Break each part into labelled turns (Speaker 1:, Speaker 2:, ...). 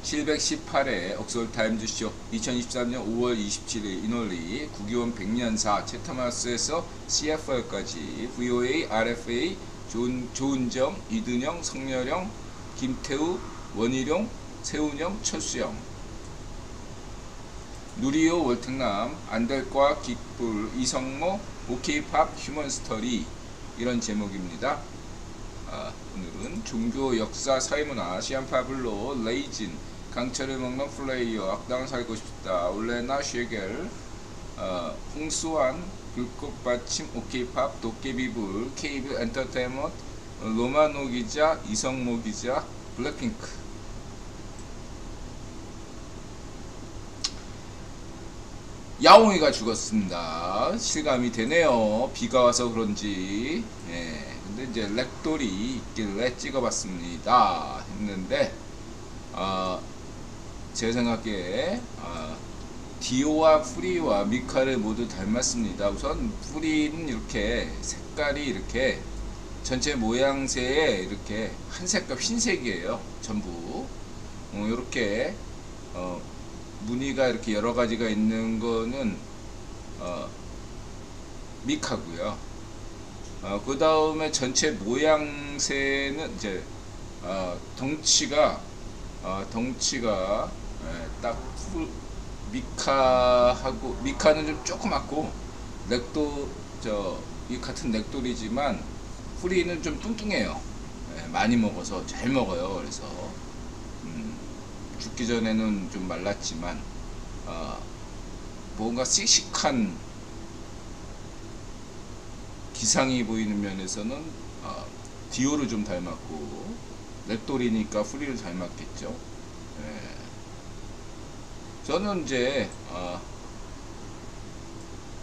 Speaker 1: 718회 옥스퍼드 타임즈쇼 2023년 5월 27일 이놀리 국위원 100년사 채터마스에서 CFR까지 VOA, RFA, 조은정, 이든영, 성렬영, 김태우, 원희룡, 세훈영, 철수영, 누리호, 월특남, 안될과 긱불, 이성모, 오케이팝, 휴먼스터리 이런 제목입니다. 오늘은 종교, 역사, 사회문화, 시안파블로, 레이진, 강철을 먹는 플레이어, 악당 살고 싶다, 올레나 쉐겔, 홍수환, 불꽃받침, 오케이팝, 도깨비불, 케이블 엔터테인먼트, 로마노 기자, 이성모 기자, 블랙핑크. 야옹이가 죽었습니다. 실감이 되네요. 비가 와서 그런지. 근데 이제 렉돌이 있길래 찍어봤습니다. 했는데, 제 생각에, 디오와 프리와 미카를 모두 닮았습니다. 우선 프리는 이렇게 색깔이 이렇게 전체 모양새에 이렇게 한 색깔 흰색이에요. 전부. 이렇게, 무늬가 이렇게 여러 가지가 있는 거는 미카고요. 그 다음에 전체 모양새는 이제 덩치가 딱 미카하고 미카는 좀 조그맣고 렉도 이 같은 렉돌이지만 프리는 좀 뚱뚱해요. 많이 먹어서 잘 먹어요. 그래서 죽기 전에는 좀 말랐지만 뭔가 씩씩한 기상이 보이는 면에서는 디오를 좀 닮았고 렉돌이니까 프리를 닮았겠죠. 저는 이제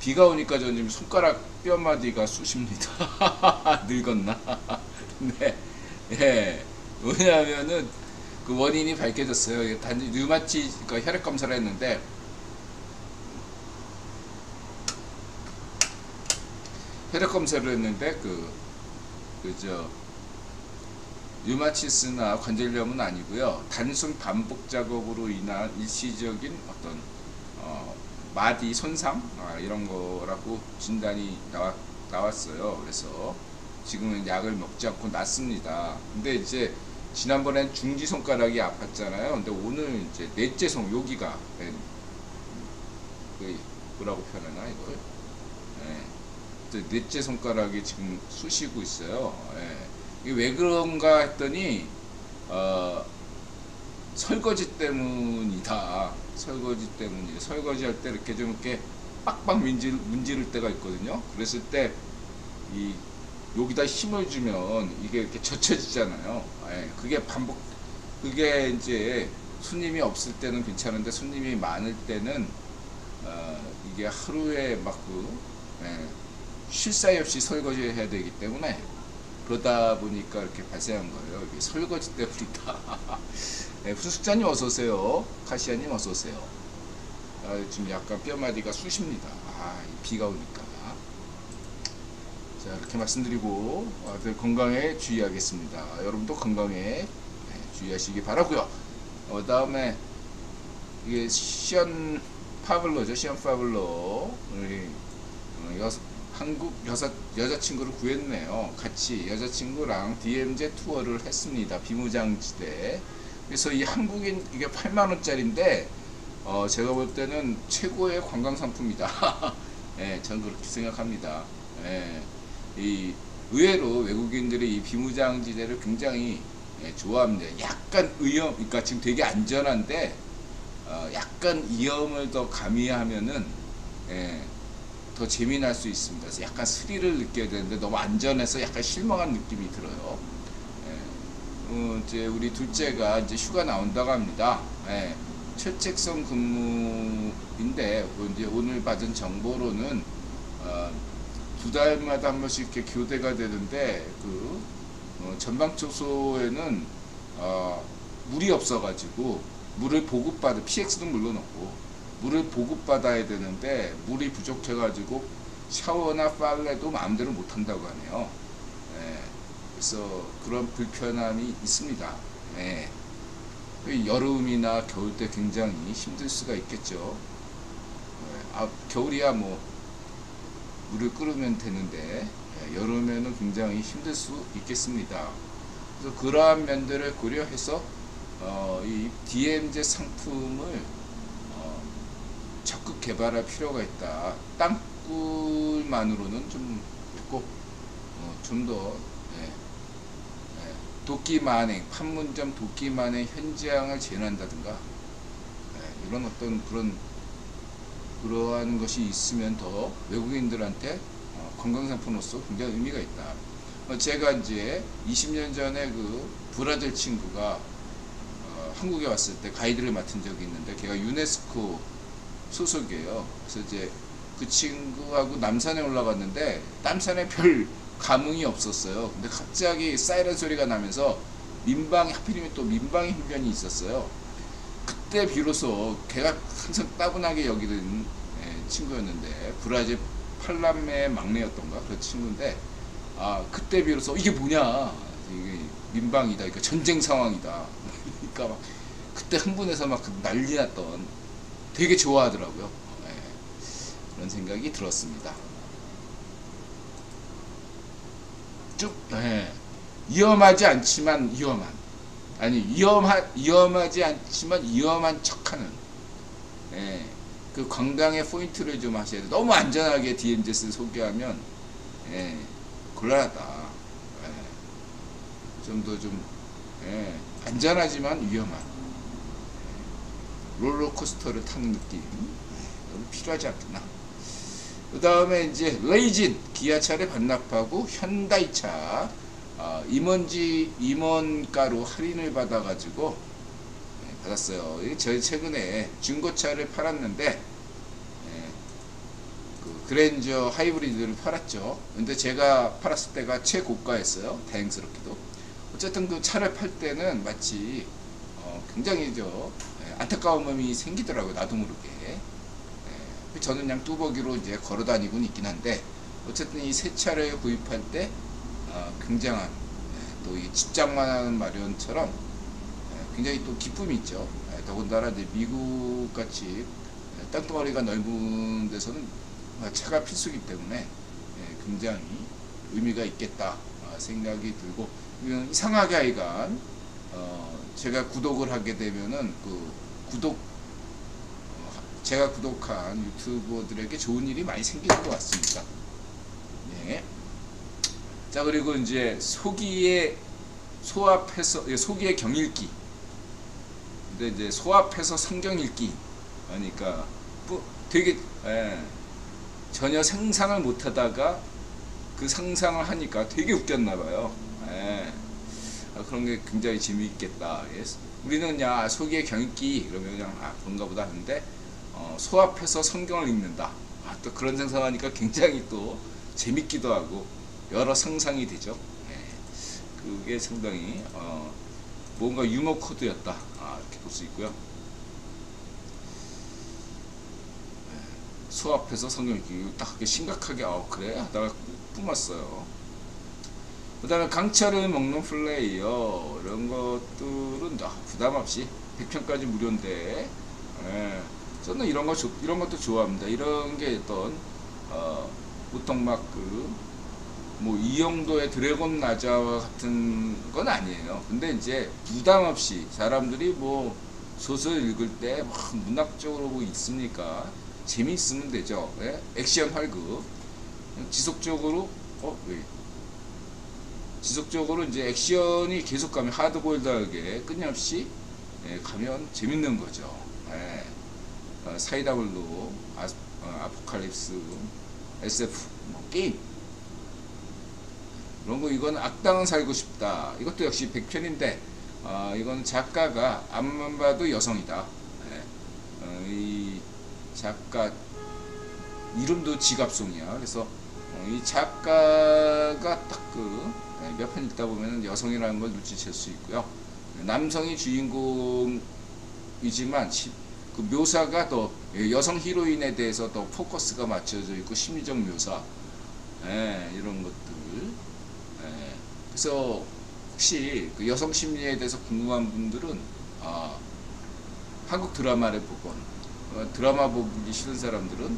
Speaker 1: 비가 오니까 저는 지금 손가락 뼈마디가 쑤십니다. 늙었나? 네. 왜냐하면은 그 원인이 밝혀졌어요. 단지 류마티 그러니까 혈액 검사를 했는데 류마티스나 관절염은 아니고요. 단순 반복 작업으로 인한 일시적인 어떤 마디 손상 이런 거라고 진단이 나왔어요. 그래서 지금은 약을 먹지 않고 낫습니다. 근데 이제 지난번엔 중지 손가락이 아팠잖아요. 근데 오늘 이제 넷째 손 여기가 뭐라고 표현하나 이걸? 넷째 손가락이 지금 쑤시고 있어요. 이게 왜 그런가 했더니 설거지 때문이다. 설거지 할 때 이렇게 좀 이렇게 빡빡 문지를 때가 있거든요. 그랬을 때 이 여기다 힘을 주면 이게 이렇게 젖혀지잖아요. 그게 이제 손님이 없을 때는 괜찮은데 손님이 많을 때는 이게 하루에 막 쉴 사이 없이 설거지 해야 되기 때문에 그러다 보니까 이렇게 발생한 거예요. 이게 설거지 때문이다. 후숙자님 어서오세요. 카시아님 어서오세요. 지금 약간 뼈마디가 쑤십니다. 비가 오니까. 자, 이렇게 말씀드리고 늘 건강에 주의하겠습니다. 여러분도 건강에 주의하시기 바라고요. 다음에 이게 시안 파블로죠. 시안 파블로 우리 한국 여자친구를 구했네요. 같이 여자친구랑 DMZ 투어를 했습니다. 비무장지대. 그래서 이 한국인 이게 8만원짜리인데 제가 볼 때는 최고의 관광 상품이다. 저는 그렇게 생각합니다. 의외로 외국인들이 이 비무장지대를 굉장히 좋아합니다. 약간 그러니까 지금 되게 안전한데 약간 위험을 더 가미하면은 더 재미날 수 있습니다. 그래서 약간 스릴을 느껴야 되는데 너무 안전해서 약간 실망한 느낌이 들어요. 이제 우리 둘째가 이제 휴가 나온다고 합니다. 철책성 근무인데 이제 오늘 받은 정보로는 2달마다 한 번씩 이렇게 교대가 되는데 전방초소에는 물이 없어가지고 물을 보급받을 PX도 물론 없고 물을 보급받아야 되는데 물이 부족해가지고 샤워나 빨래도 마음대로 못한다고 하네요. 그래서 그런 불편함이 있습니다. 여름이나 겨울 때 굉장히 힘들 수가 있겠죠. 겨울이야 뭐 물을 끓으면 되는데 여름에는 굉장히 힘들 수 있겠습니다. 그래서 그러한 면들을 고려해서 이 DMZ 상품을 적극 개발할 필요가 있다. 땅굴만으로는 좀 있고 좀 더 도끼만행, 판문점 도끼만행 현장을 재현한다든가 이런 어떤 그러한 것이 있으면 더 외국인들한테 관광상품으로서 굉장히 의미가 있다. 제가 이제 20년 전에 그 브라질 친구가 한국에 왔을 때 가이드를 맡은 적이 있는데 걔가 유네스코 소속이에요. 그래서 이제 그 친구하고 남산에 올라갔는데 남산에 별 감흥이 없었어요. 근데 갑자기 사이렌 소리가 나면서 하필이면 또 민방위 훈련이 있었어요. 그때 비로소 걔가 항상 따분하게 여기는 친구였는데 브라질 팔남매 막내였던가 그런 친구인데 그때 비로소 이게 뭐냐, 이게 민방위다, 그러니까 전쟁 상황이다. 그러니까 막 그때 흥분해서 막 난리 났던, 되게 좋아하더라고요. 그런 생각이 들었습니다. 쭉 위험하지 않지만 위험하지 않지만 위험한 척하는 그 관광의 포인트를 좀 하셔야 돼요. 너무 안전하게 DMZ를 소개하면 곤란하다. 좀 더 좀 안전하지만 위험한 롤러코스터를 타는 느낌 너무 필요하지 않겠나. 그 다음에 이제 레이진 기아차를 반납하고 현대차 임원가로 할인을 받아가지고 받았어요. 저희 최근에 중고차를 팔았는데 그 그랜저 하이브리드를 팔았죠. 근데 제가 팔았을 때가 최고가였어요. 다행스럽게도. 어쨌든 그 차를 팔 때는 마치 굉장히 안타까운 마음이 생기더라고요. 나도 모르게. 저는 그냥 뚜벅이로 이제 걸어 다니고는 있긴 한데, 어쨌든 이 새 차를 구입할 때 굉장한 또 이 집장만 마련처럼 굉장히 또 기쁨이 있죠. 더군다나 이제 미국 같이 땅덩어리가 넓은 데서는 차가 필수이기 때문에 굉장히 의미가 있겠다 생각이 들고, 이상하게 하여간 제가 구독을 하게 되면은 제가 구독한 유튜버들에게 좋은 일이 많이 생기는 것 같습니다. 네. 자, 그리고 이제 소기의 경읽기. 근데 이제 소압해서 성경 읽기. 그러니까 되게 전혀 상상을 못 하다가 그 상상을 하니까 되게 웃겼나 봐요. 그런 게 굉장히 재미있겠다. 우리는 그냥 소기의 경읽기 그러면 그냥 그런가 보다 하는데, 소압해서 성경을 읽는다. 또 그런 상상하니까 굉장히 또 재밌기도 하고 여러 상상이 되죠. 그게 상당히 뭔가 유머 코드였다. 이렇게 볼 수 있고요. 소압해서 성경 읽기 딱 심각하게 그래 하다가 뿜었어요. 그 다음에 강차를 먹는 플레이어, 이런 것들은 부담 없이 100편까지 무료인데, 저는 이런 것도 좋아합니다. 이런 게 어떤 보통 막 뭐 이영도의 드래곤 라자와 같은 건 아니에요. 근데 이제 부담 없이 사람들이 뭐 소설 읽을 때 막 문학적으로 뭐 있습니까? 재미있으면 되죠. 액션 활극 지속적으로 이제 액션이 계속 가면 하드보일드하게 끊임없이 가면 재밌는 거죠. 사이다블루, 아포칼립스, SF 게임 이런 거, 이건 악당은 살고 싶다. 이것도 역시 100편인데 이건 작가가 앞만 봐도 여성이다. 이 작가 이름도 지갑송이야. 그래서 이 작가가 딱 몇 편 읽다 보면 여성이라는 걸 눈치챌 수 있고요. 남성이 주인공이지만 그 묘사가 더 여성 히로인에 대해서 더 포커스가 맞춰져 있고, 심리적 묘사 이런 것들. 그래서 혹시 그 여성 심리에 대해서 궁금한 분들은 어, 한국 드라마를 보건 드라마 보기 싫은 사람들은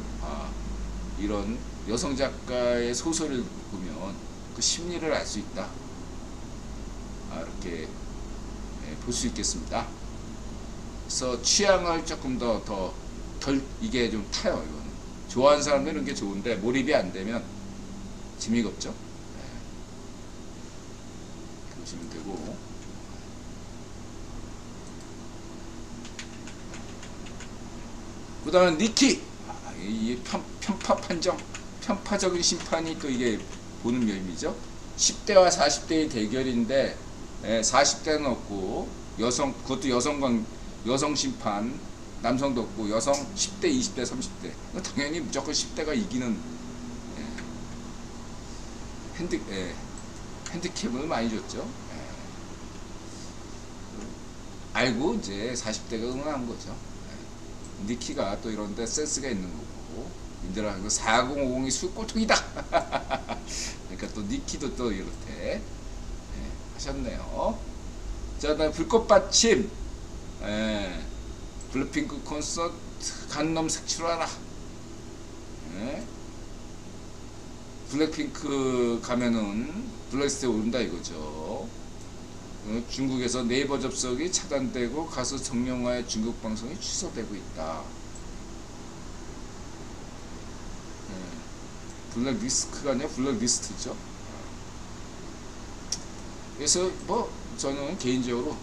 Speaker 1: 이런 여성 작가의 소설을 보면 그 심리를 알 수 있다. 이렇게 볼 수 있겠습니다. 그래서 취향을 조금 더 덜 이게 좀 타요. 이거는 좋아하는 사람들은 게 좋은데 몰입이 안 되면 재미가 없죠. 이렇게 보시면 되고, 그 다음에 니키. 이 편파 판정, 편파적인 심판이 또 이게 보는 면이죠. 10대와 40대의 대결인데 40대는 없고 여성, 그것도 여성 심판, 남성도 없고 여성 10대, 20대, 30대. 당연히 무조건 10대가 이기는 핸디캡을 많이 줬죠. 알고 이제 40대가 응원한 거죠. 니키가 또 이런데 센스가 있는 거고, 인들아 4050이 술꼴통이다. 그러니까 또 니키도 또 이렇게 하셨네요. 자, 다음 불꽃 받침. 블랙핑크 콘서트 간놈 색출하라. 블랙핑크 가면은 블랙리스트에 오른다 이거죠. 중국에서 네이버 접속이 차단되고 가수 정영화의 중국 방송이 취소되고 있다. 블랙리스트가 아니라 블랙리스트죠. 그래서 뭐 저는 개인적으로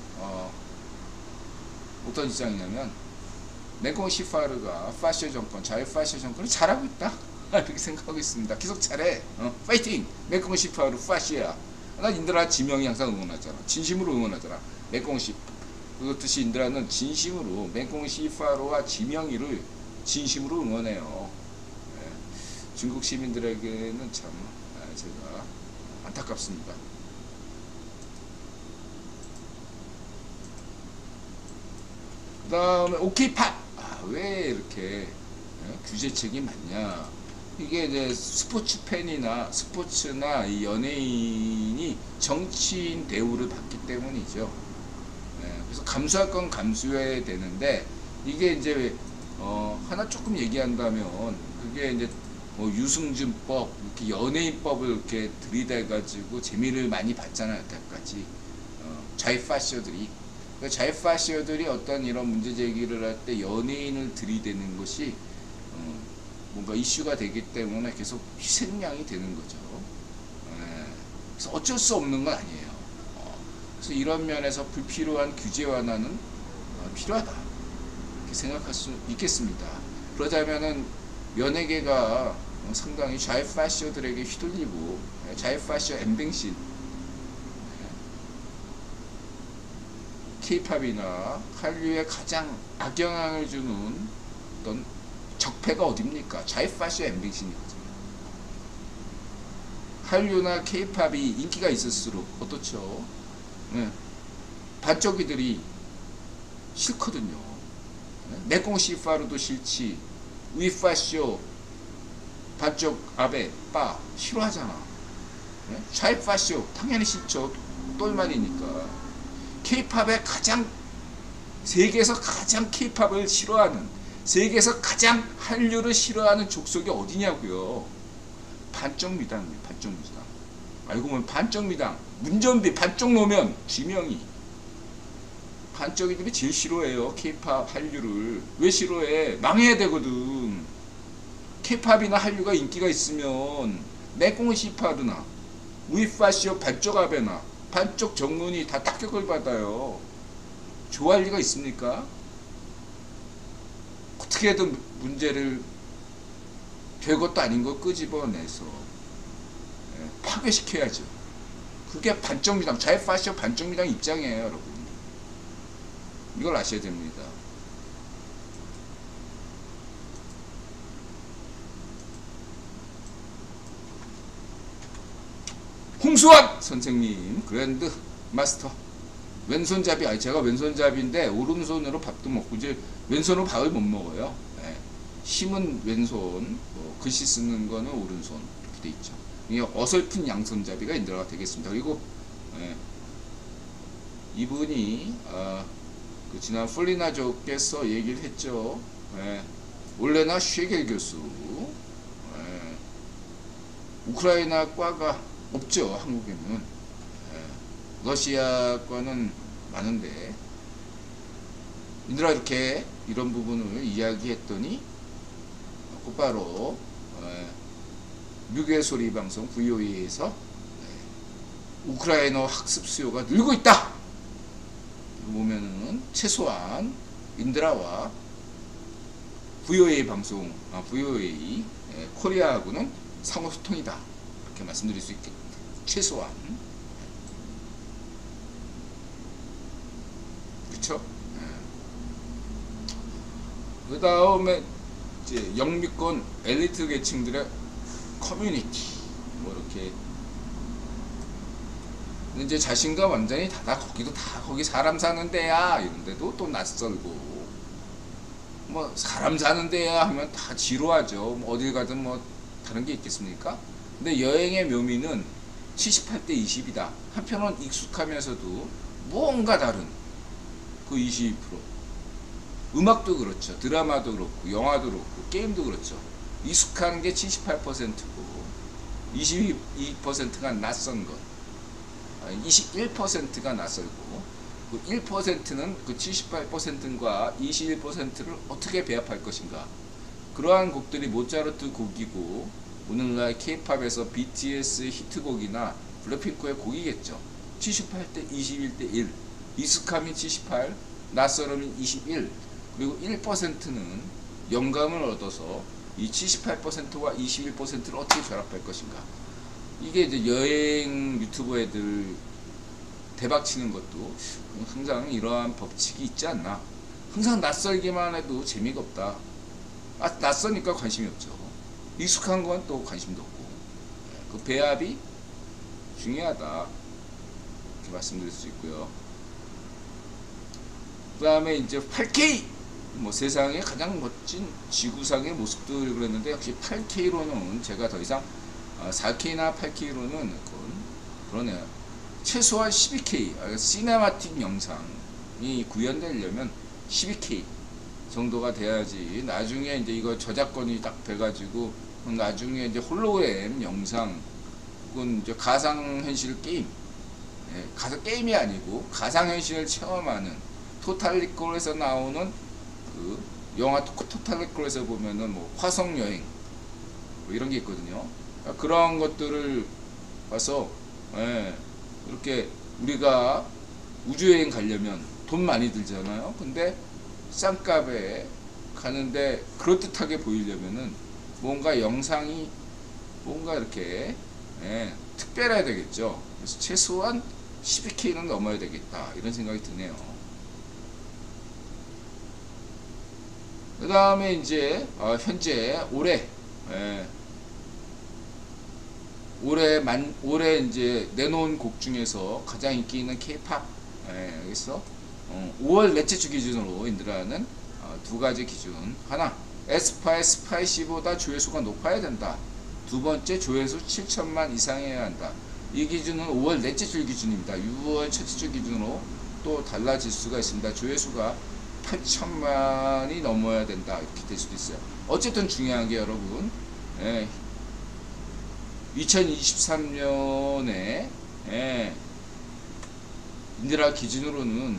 Speaker 1: 어떤 입장이냐면 맹꽁 시파르가 파시오 정권, 자유 파시오 정권을 잘하고 있다. 이렇게 생각하고 있습니다. 계속 잘해. 파이팅! 맹꽁 시파르 파시오야. 난 인드라 지명이 항상 응원하잖아. 진심으로 응원하잖아. 맹꽁시. 그렇듯이 인드라는 진심으로 맹꽁시 파로와 지명이를 진심으로 응원해요. 중국 시민들에게는 참 제가 안타깝습니다. 그 다음에 오케이 팝. 왜 이렇게 규제책이 많냐. 이게 이제 스포츠나 이 연예인이 정치인 대우를 받기 때문이죠. 그래서 감수할 건 감수해야 되는데, 이게 이제 하나 조금 얘기한다면 그게 이제 유승준법, 이렇게 연예인법을 이렇게 들이대가지고 재미를 많이 봤잖아요, 여태까지. 자이파시오들이. 그러니까 자이파시오들이 어떤 이런 문제 제기를 할 때 연예인을 들이대는 것이 뭔가 이슈가 되기 때문에 계속 희생양이 되는 거죠. 그래서 어쩔 수 없는 건 아니에요. 그래서 이런 면에서 불필요한 규제 완화는 필요하다. 이렇게 생각할 수 있겠습니다. 그러자면은 연예계가 상당히 자이파시오들에게 휘둘리고, 자이파시오 엠뱅신, K-팝이나 한류에 가장 악영향을 주는 어떤 적폐가 어딥니까? 자이파시오 엠뱅신이거든요. 한류나 K-팝이 인기가 있을수록 어떻죠? 반쪽이들이 싫거든요. 맹꽁시파르도 싫지, 위파쇼, 반쪽 아베, 빠 싫어하잖아. 자이파쇼 당연히 싫죠. 똘만이니까. K-팝의 세계에서 가장 K-팝을 싫어하는, 세계에서 가장 한류를 싫어하는 족속이 어디냐고요. 반쪽미당입니다. 반쪽미당. 알고 보면 반쪽미당, 문전비, 반쪽 노면, 지명이. 반쪽이들이 제일 싫어해요. K-팝, 한류를. 왜 싫어해? 망해야 되거든. K-팝이나 한류가 인기가 있으면 맹꽁시파르나 위파시오 반쪽 아베나 반쪽 정문이 다 타격을 받아요. 좋아할 리가 있습니까? 어떻게든 문제를 별것도 아닌 거 끄집어내서 파괴시켜야죠. 그게 반쪽미당, 자이파시오 반쪽미당 입장이에요, 여러분. 이걸 아셔야 됩니다. 홍수환 선생님, 그랜드 마스터. 왼손잡이, 제가 왼손잡이인데 오른손으로 밥도 먹고 이제 왼손으로 밥을 못 먹어요. 힘은 왼손, 글씨 쓰는 거는 오른손 이렇게 돼 있죠. 이게 어설픈 양손잡이가 인드라가 되겠습니다. 그리고 이분이 그 지난 플리나조께서 얘기를 했죠. 예. 올레나 쉐겔 교수. 예. 우크라이나과가 없죠, 한국에는. 예. 러시아과는 많은데, 인들아 이렇게 이런 부분을 이야기했더니 곧바로 미국의 소리 방송 VOA에서 우크라이나 학습 수요가 늘고 있다. 보면은 최소한 인드라와 VOA 방송, VOA 코리아하고는 상호 소통이다. 이렇게 말씀드릴 수 있겠다. 최소한. 그렇죠? 그 다음에 이제 영미권 엘리트 계층들의 커뮤니티 뭐 이렇게 이제 자신감 완전히 거기도 다 거기 사람 사는 데야 이런데도 또 낯설고 뭐 사람 사는 데야 하면 다 지루하죠. 뭐 어딜 가든 뭐 다른 게 있겠습니까? 근데 여행의 묘미는 78대 20이다. 한편은 익숙하면서도 뭔가 다른 그 22%. 음악도 그렇죠. 드라마도 그렇고 영화도 그렇고 게임도 그렇죠. 익숙한 게 78%고 22%가 낯선 것, 21%가 낯설고 그 1%는 그 78%과 21%를 어떻게 배합할 것인가. 그러한 곡들이 모차르트 곡이고 오늘날 K-팝에서 BTS의 히트곡이나 블랙핑크의 곡이겠죠. 78대 21대 1, 익숙함이 78, 낯설음이 21, 그리고 1%는 영감을 얻어서 이 78%와 21%를 어떻게 결합할 것인가. 이게 이제 여행 유튜버 애들 대박 치는 것도 항상 이러한 법칙이 있지 않나. 항상 낯설기만 해도 재미가 없다. 낯서니까 관심이 없죠. 익숙한 건 또 관심도 없고. 그 배합이 중요하다. 이렇게 말씀드릴 수 있고요. 그 다음에 이제 8K! 뭐 세상의 가장 멋진 지구상의 모습들 그랬는데 역시 8K로는 제가 더 이상 4K나 8K로는 그러네요. 최소한 12K 시네마틱 영상이 구현되려면 12K 정도가 돼야지 나중에 이제 이거 저작권이 딱 돼가지고 나중에 이제 홀로그램 영상 혹은 이제 가상현실 게임 게임이 아니고 가상현실을 체험하는 토탈리콜에서 나오는 그 영화 토탈리콜에서 보면은 뭐 화성여행 뭐 이런 게 있거든요. 그런 것들을 봐서 이렇게 우리가 우주여행 가려면 돈 많이 들잖아요. 근데 싼값에 가는데 그럴듯하게 보이려면은 뭔가 영상이 뭔가 이렇게 특별해야 되겠죠. 그래서 최소한 12K는 넘어야 되겠다 이런 생각이 드네요. 그 다음에 이제 현재 올해 이제 내놓은 곡 중에서 가장 인기 있는 K-팝 여기서 5월 넷째 주 기준으로 인드라는 두 가지 기준. 하나, 에스파의 스파이시보다 조회수가 높아야 된다. 두 번째, 조회수 7천만 이상해야 한다. 이 기준은 5월 넷째 주 기준입니다. 6월 첫째 주 기준으로 또 달라질 수가 있습니다. 조회수가 8천만이 넘어야 된다. 이렇게 될 수도 있어요. 어쨌든 중요한 게 여러분 2023년에 인드라 기준으로는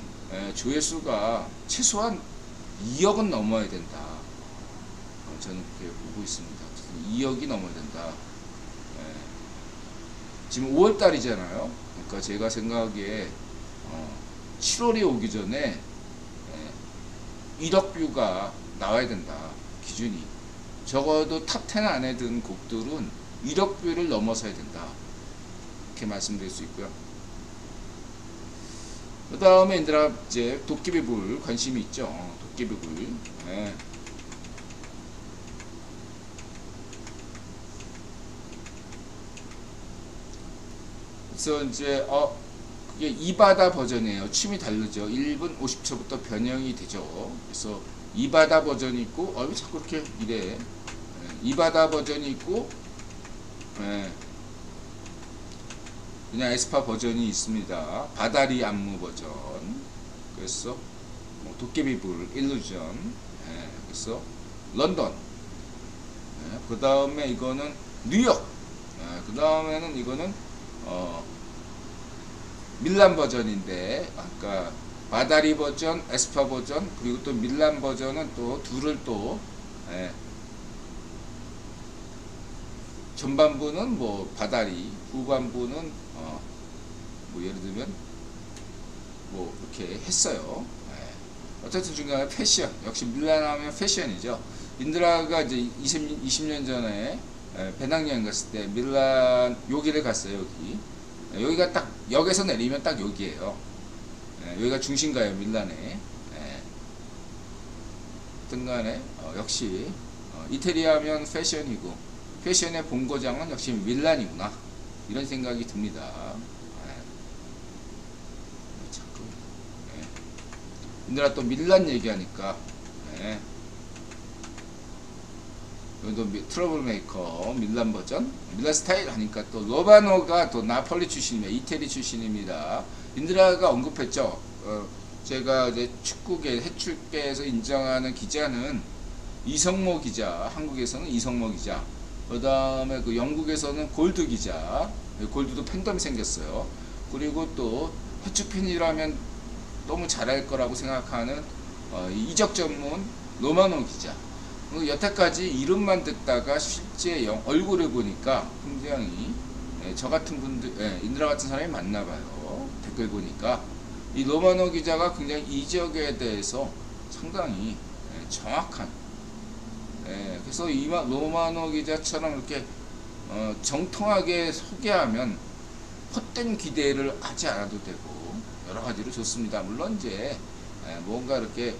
Speaker 1: 조회수가 최소한 2억은 넘어야 된다. 저는 그렇게 보고 있습니다. 2억이 넘어야 된다. 지금 5월달이잖아요. 그러니까 제가 생각하기에 7월이 오기 전에 1억 뷰가 나와야 된다. 기준이. 적어도 탑10 안에 든 곡들은 1억 뷰를 넘어서야 된다. 이렇게 말씀드릴 수 있고요. 그 다음에 인드라 이제 도깨비불 관심이 있죠. 도깨비불. 그래서 이제 그게 이바다 버전이에요. 춤이 다르죠. 1분 50초부터 변형이 되죠. 그래서 이바다 버전이 있고 왜 자꾸 이렇게 이래. 이바다 버전이 있고 그냥 에스파 버전이 있습니다. 바다리 안무 버전. 그래서 뭐 도깨비불, 일루전, 그래서 런던, 그 다음에 이거는 뉴욕, 그 다음에는 이거는 밀란 버전인데 아까 바다리 버전, 에스파 버전, 그리고 또 밀란 버전은 또 둘을 또 전반부는 뭐 바다리, 후반부는 뭐 예를 들면 뭐 이렇게 했어요. 어쨌든 중간에 패션, 역시 밀란 하면 패션이죠. 인드라가 이제 20년 전에 배낭여행 갔을 때 밀란 여기를 갔어요. 여기가 딱 역에서 내리면 딱 여기에요. 여기가 중심가예요, 밀란에. 등간에 역시 이태리 하면 패션이고 패션의 본고장은 역시 밀란이구나, 이런 생각이 듭니다. 자꾸 인드라 또 밀란 얘기하니까 여기도 트러블 메이커 밀란 버전, 밀란 스타일 하니까 또 로바노가 또 나폴리 출신입니다. 이태리 출신입니다. 인드라가 언급했죠. 제가 이제 축구계, 해축계에서 인정하는 기자는 이성모 기자, 한국에서는 이성모 기자, 그 다음에 그 영국에서는 골드 기자, 골드도 팬덤이 생겼어요. 그리고 또 해축 팬이라면 너무 잘할 거라고 생각하는 이적 전문 로마노 기자. 여태까지 이름만 듣다가 실제 얼굴을 보니까 굉장히 저 같은 분들, 인드라 같은 사람이 많나봐요. 댓글 보니까 이 로마노 기자가 굉장히 이적에 대해서 상당히 정확한, 그래서 이 로마노 기자처럼 이렇게 정통하게 소개하면 헛된 기대를 하지 않아도 되고 여러 가지로 좋습니다. 물론 이제 뭔가 이렇게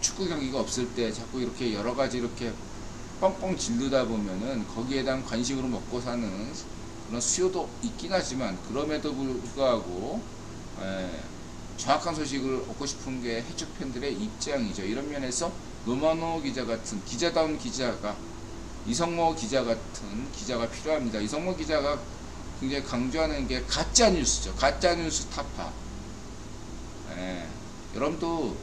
Speaker 1: 축구 경기가 없을 때 자꾸 이렇게 여러 가지 이렇게 뻥뻥 질르다 보면은 거기에 대한 관심으로 먹고 사는 그런 수요도 있긴 하지만, 그럼에도 불구하고 정확한 소식을 얻고 싶은 게 해축 팬들의 입장이죠. 이런 면에서 로마노 기자 같은 기자다운 기자가, 이성모 기자 같은 기자가 필요합니다. 이성모 기자가 굉장히 강조하는 게 가짜 뉴스죠. 가짜 뉴스 타파. 여러분도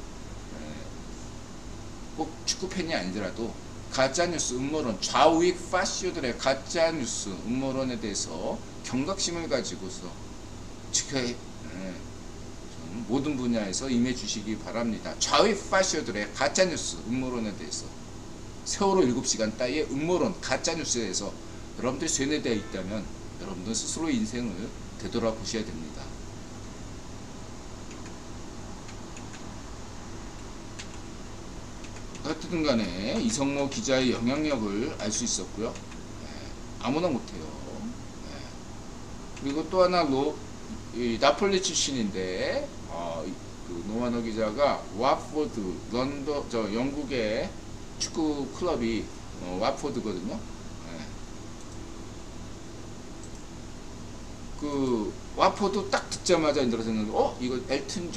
Speaker 1: 꼭 축구팬이 아니더라도 가짜뉴스, 음모론, 좌우익 파시오들의 가짜뉴스, 음모론에 대해서 경각심을 가지고서 모든 분야에서 임해 주시기 바랍니다. 좌우익 파시오들의 가짜뉴스, 음모론에 대해서, 세월호 7시간 따위의 음모론, 가짜뉴스에 대해서 여러분들이 세뇌되어 있다면 여러분들 스스로 인생을 되돌아보셔야 됩니다. 어쨌든 간에 이성모 기자의 영향력을 알 수 있었고요. 아무나 못해요. 그리고 또 하나 나폴리 출신인데 그 노마노 기자가 와포드, 런던, 영국의 축구 클럽이 와포드거든요. 그 와포드 딱 듣자마자 인드라 생각이, 이거 엘튼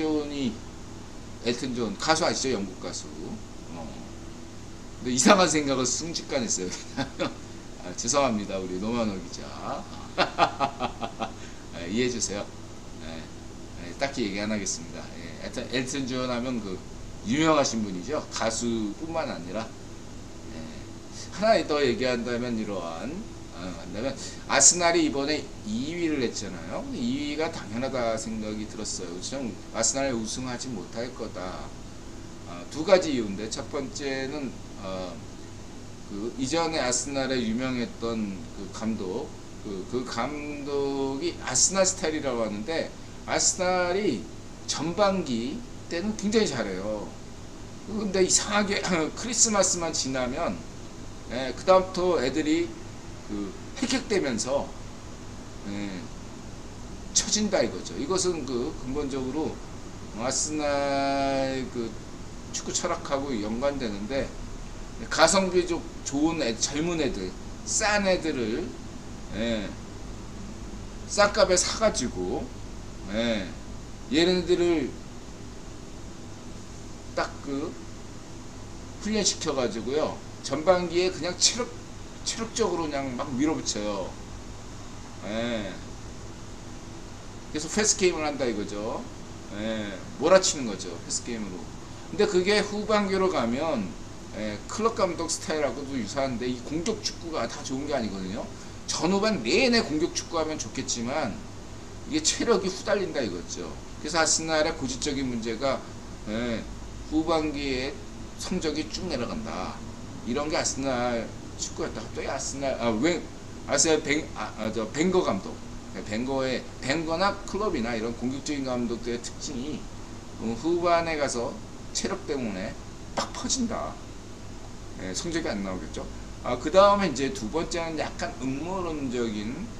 Speaker 1: 존 가수 아시죠? 영국 가수. 근데 이상한 생각을 순직간했어요. 죄송합니다, 우리 노마노 기자. 이해해주세요. 딱히 얘기 안 하겠습니다. 하여튼 엘튼 존 하면 그 유명하신 분이죠. 가수뿐만 아니라. 하나 더 얘기한다면 한다면 아스날이 이번에 2위를 했잖아요. 2위가 당연하다 생각이 들었어요. 그냥 아스날이 우승하지 못할 거다. 두 가지 이유인데, 첫 번째는 그 이전에 아스날에 유명했던 그 감독, 그 감독이 아스날 스타일이라고 하는데, 아스날이 전반기 때는 굉장히 잘해요. 근데 이상하게 크리스마스만 지나면 그 다음부터 애들이 그 헥헥대면서 처진다 이거죠. 이것은 그 근본적으로 아스날 그 축구 철학하고 연관되는데, 가성비 좋은 젊은 애들, 싼 애들을 싼값에 사가지고 얘네들을 딱 그 훈련시켜가지고요, 전반기에 그냥 체력적으로 그냥 막 밀어붙여요. 그래서 패스게임을 한다 이거죠. 몰아치는 거죠, 패스게임으로. 근데 그게 후반기로 가면 클럽 감독 스타일하고도 유사한데 이 공격 축구가 다 좋은 게 아니거든요. 전후반 내내 공격 축구하면 좋겠지만 이게 체력이 후달린다 이거죠. 그래서 아스날의 고질적인 문제가 후반기에 성적이 쭉 내려간다. 이런 게 아스날 축구였다. 갑자기 아스날 벵거 감독, 벵거나 클럽이나 이런 공격적인 감독들의 특징이 후반에 가서 체력 때문에 빡 퍼진다. 성적이 안 나오겠죠. 그 다음에 이제 두 번째는 약간 음모론적인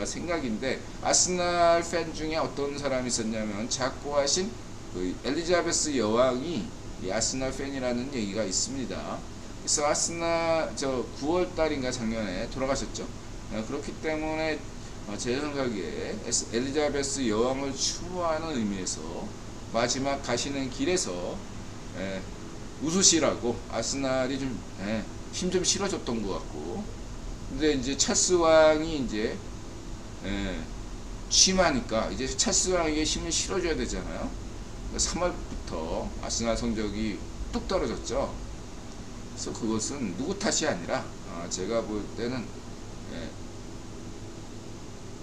Speaker 1: 생각인데, 아스날 팬 중에 어떤 사람이 있었냐면 작고하신 그 엘리자베스 여왕이 이 아스날 팬이라는 얘기가 있습니다. 그래서 아스날 9월 달인가 작년에 돌아가셨죠. 그렇기 때문에 제 생각에 엘리자베스 여왕을 추모하는 의미에서 마지막 가시는 길에서 웃으시라고 아스날이 좀 힘 좀 실어줬던 것 같고, 근데 이제 찰스 왕이 이제 취임하니까 이제 찰스 왕에게 힘을 실어줘야 되잖아요. 3월부터 아스날 성적이 뚝 떨어졌죠. 그래서 그것은 누구 탓이 아니라 제가 볼 때는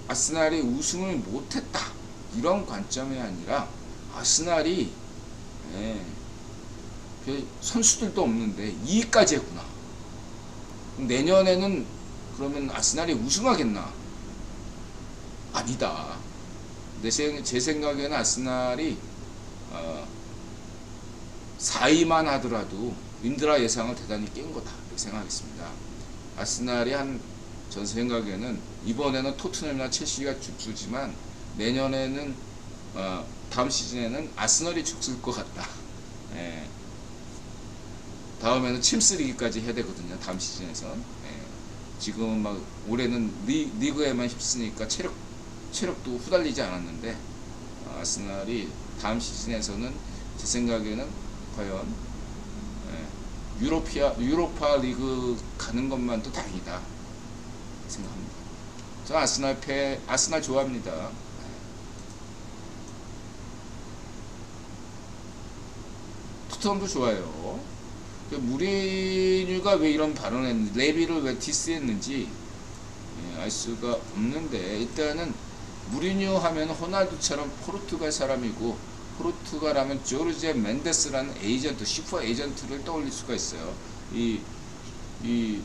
Speaker 1: 아스날이 우승을 못했다 이런 관점이 아니라 아스날이 선수들도 없는데 이익까지 했구나. 내년에는 그러면 아스날이 우승하겠나? 아니다. 제 생각에는 아스날이 4위만 하더라도 윈드라 예상을 대단히 깬 거다 이렇게 생각하겠습니다. 아스날이 전 생각에는 이번에는 토트넘이나 첼시가 죽수지만 내년에는 다음 시즌에는 아스널이 죽을 것 같다. 다음에는 챔스리그까지 해야 되거든요. 다음 시즌에선. 지금은 막 올해는 리그에만 힘쓰니까 체력도 후달리지 않았는데 아스날이 다음 시즌에서는 제 생각에는 과연 유로파 리그 가는 것만도 다행이다 생각합니다. 저 아스날 좋아합니다. 토트넘도 좋아요. 무리뉴가 왜 이런 발언을 했는지, 레비를 왜 디스했는지 알 수가 없는데, 일단은 무리뉴 하면 호날두처럼 포르투갈 사람이고, 포르투갈 하면 조르제 멘데스라는 에이전트, 슈퍼 에이전트를 떠올릴 수가 있어요. 이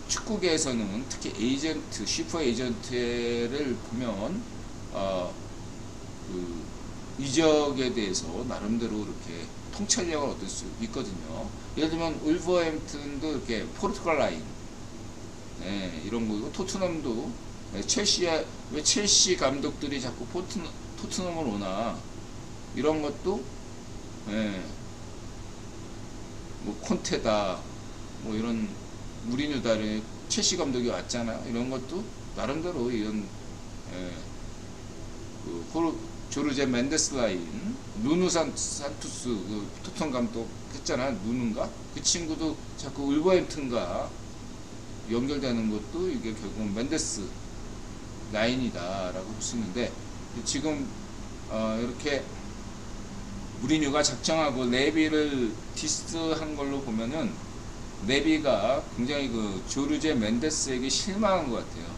Speaker 1: 축구계에서는 특히 에이전트, 슈퍼 에이전트를 보면 그 이적에 대해서 나름대로 이렇게 통찰력을 얻을 수 있거든요. 예를 들면 울버햄튼도 이렇게 포르투갈 라인 이런 거고, 토트넘도 왜 첼시 감독들이 자꾸 토트넘을 오나, 이런 것도 뭐 콘테다 뭐 이런 무리뉴다를 첼시 감독이 왔잖아요. 이런 것도 나름대로 이런 조르제 멘데스 라인, 누누 산투스 그 토트넘 감독 했잖아. 누누인가? 그 친구도 자꾸 울버햄튼과 연결되는 것도 이게 결국 멘데스 라인이다라고 볼 수 있는데, 지금 이렇게 무리뉴가 작정하고 레비를 디스한 걸로 보면은 레비가 굉장히 그 조르제 멘데스에게 실망한 것 같아요.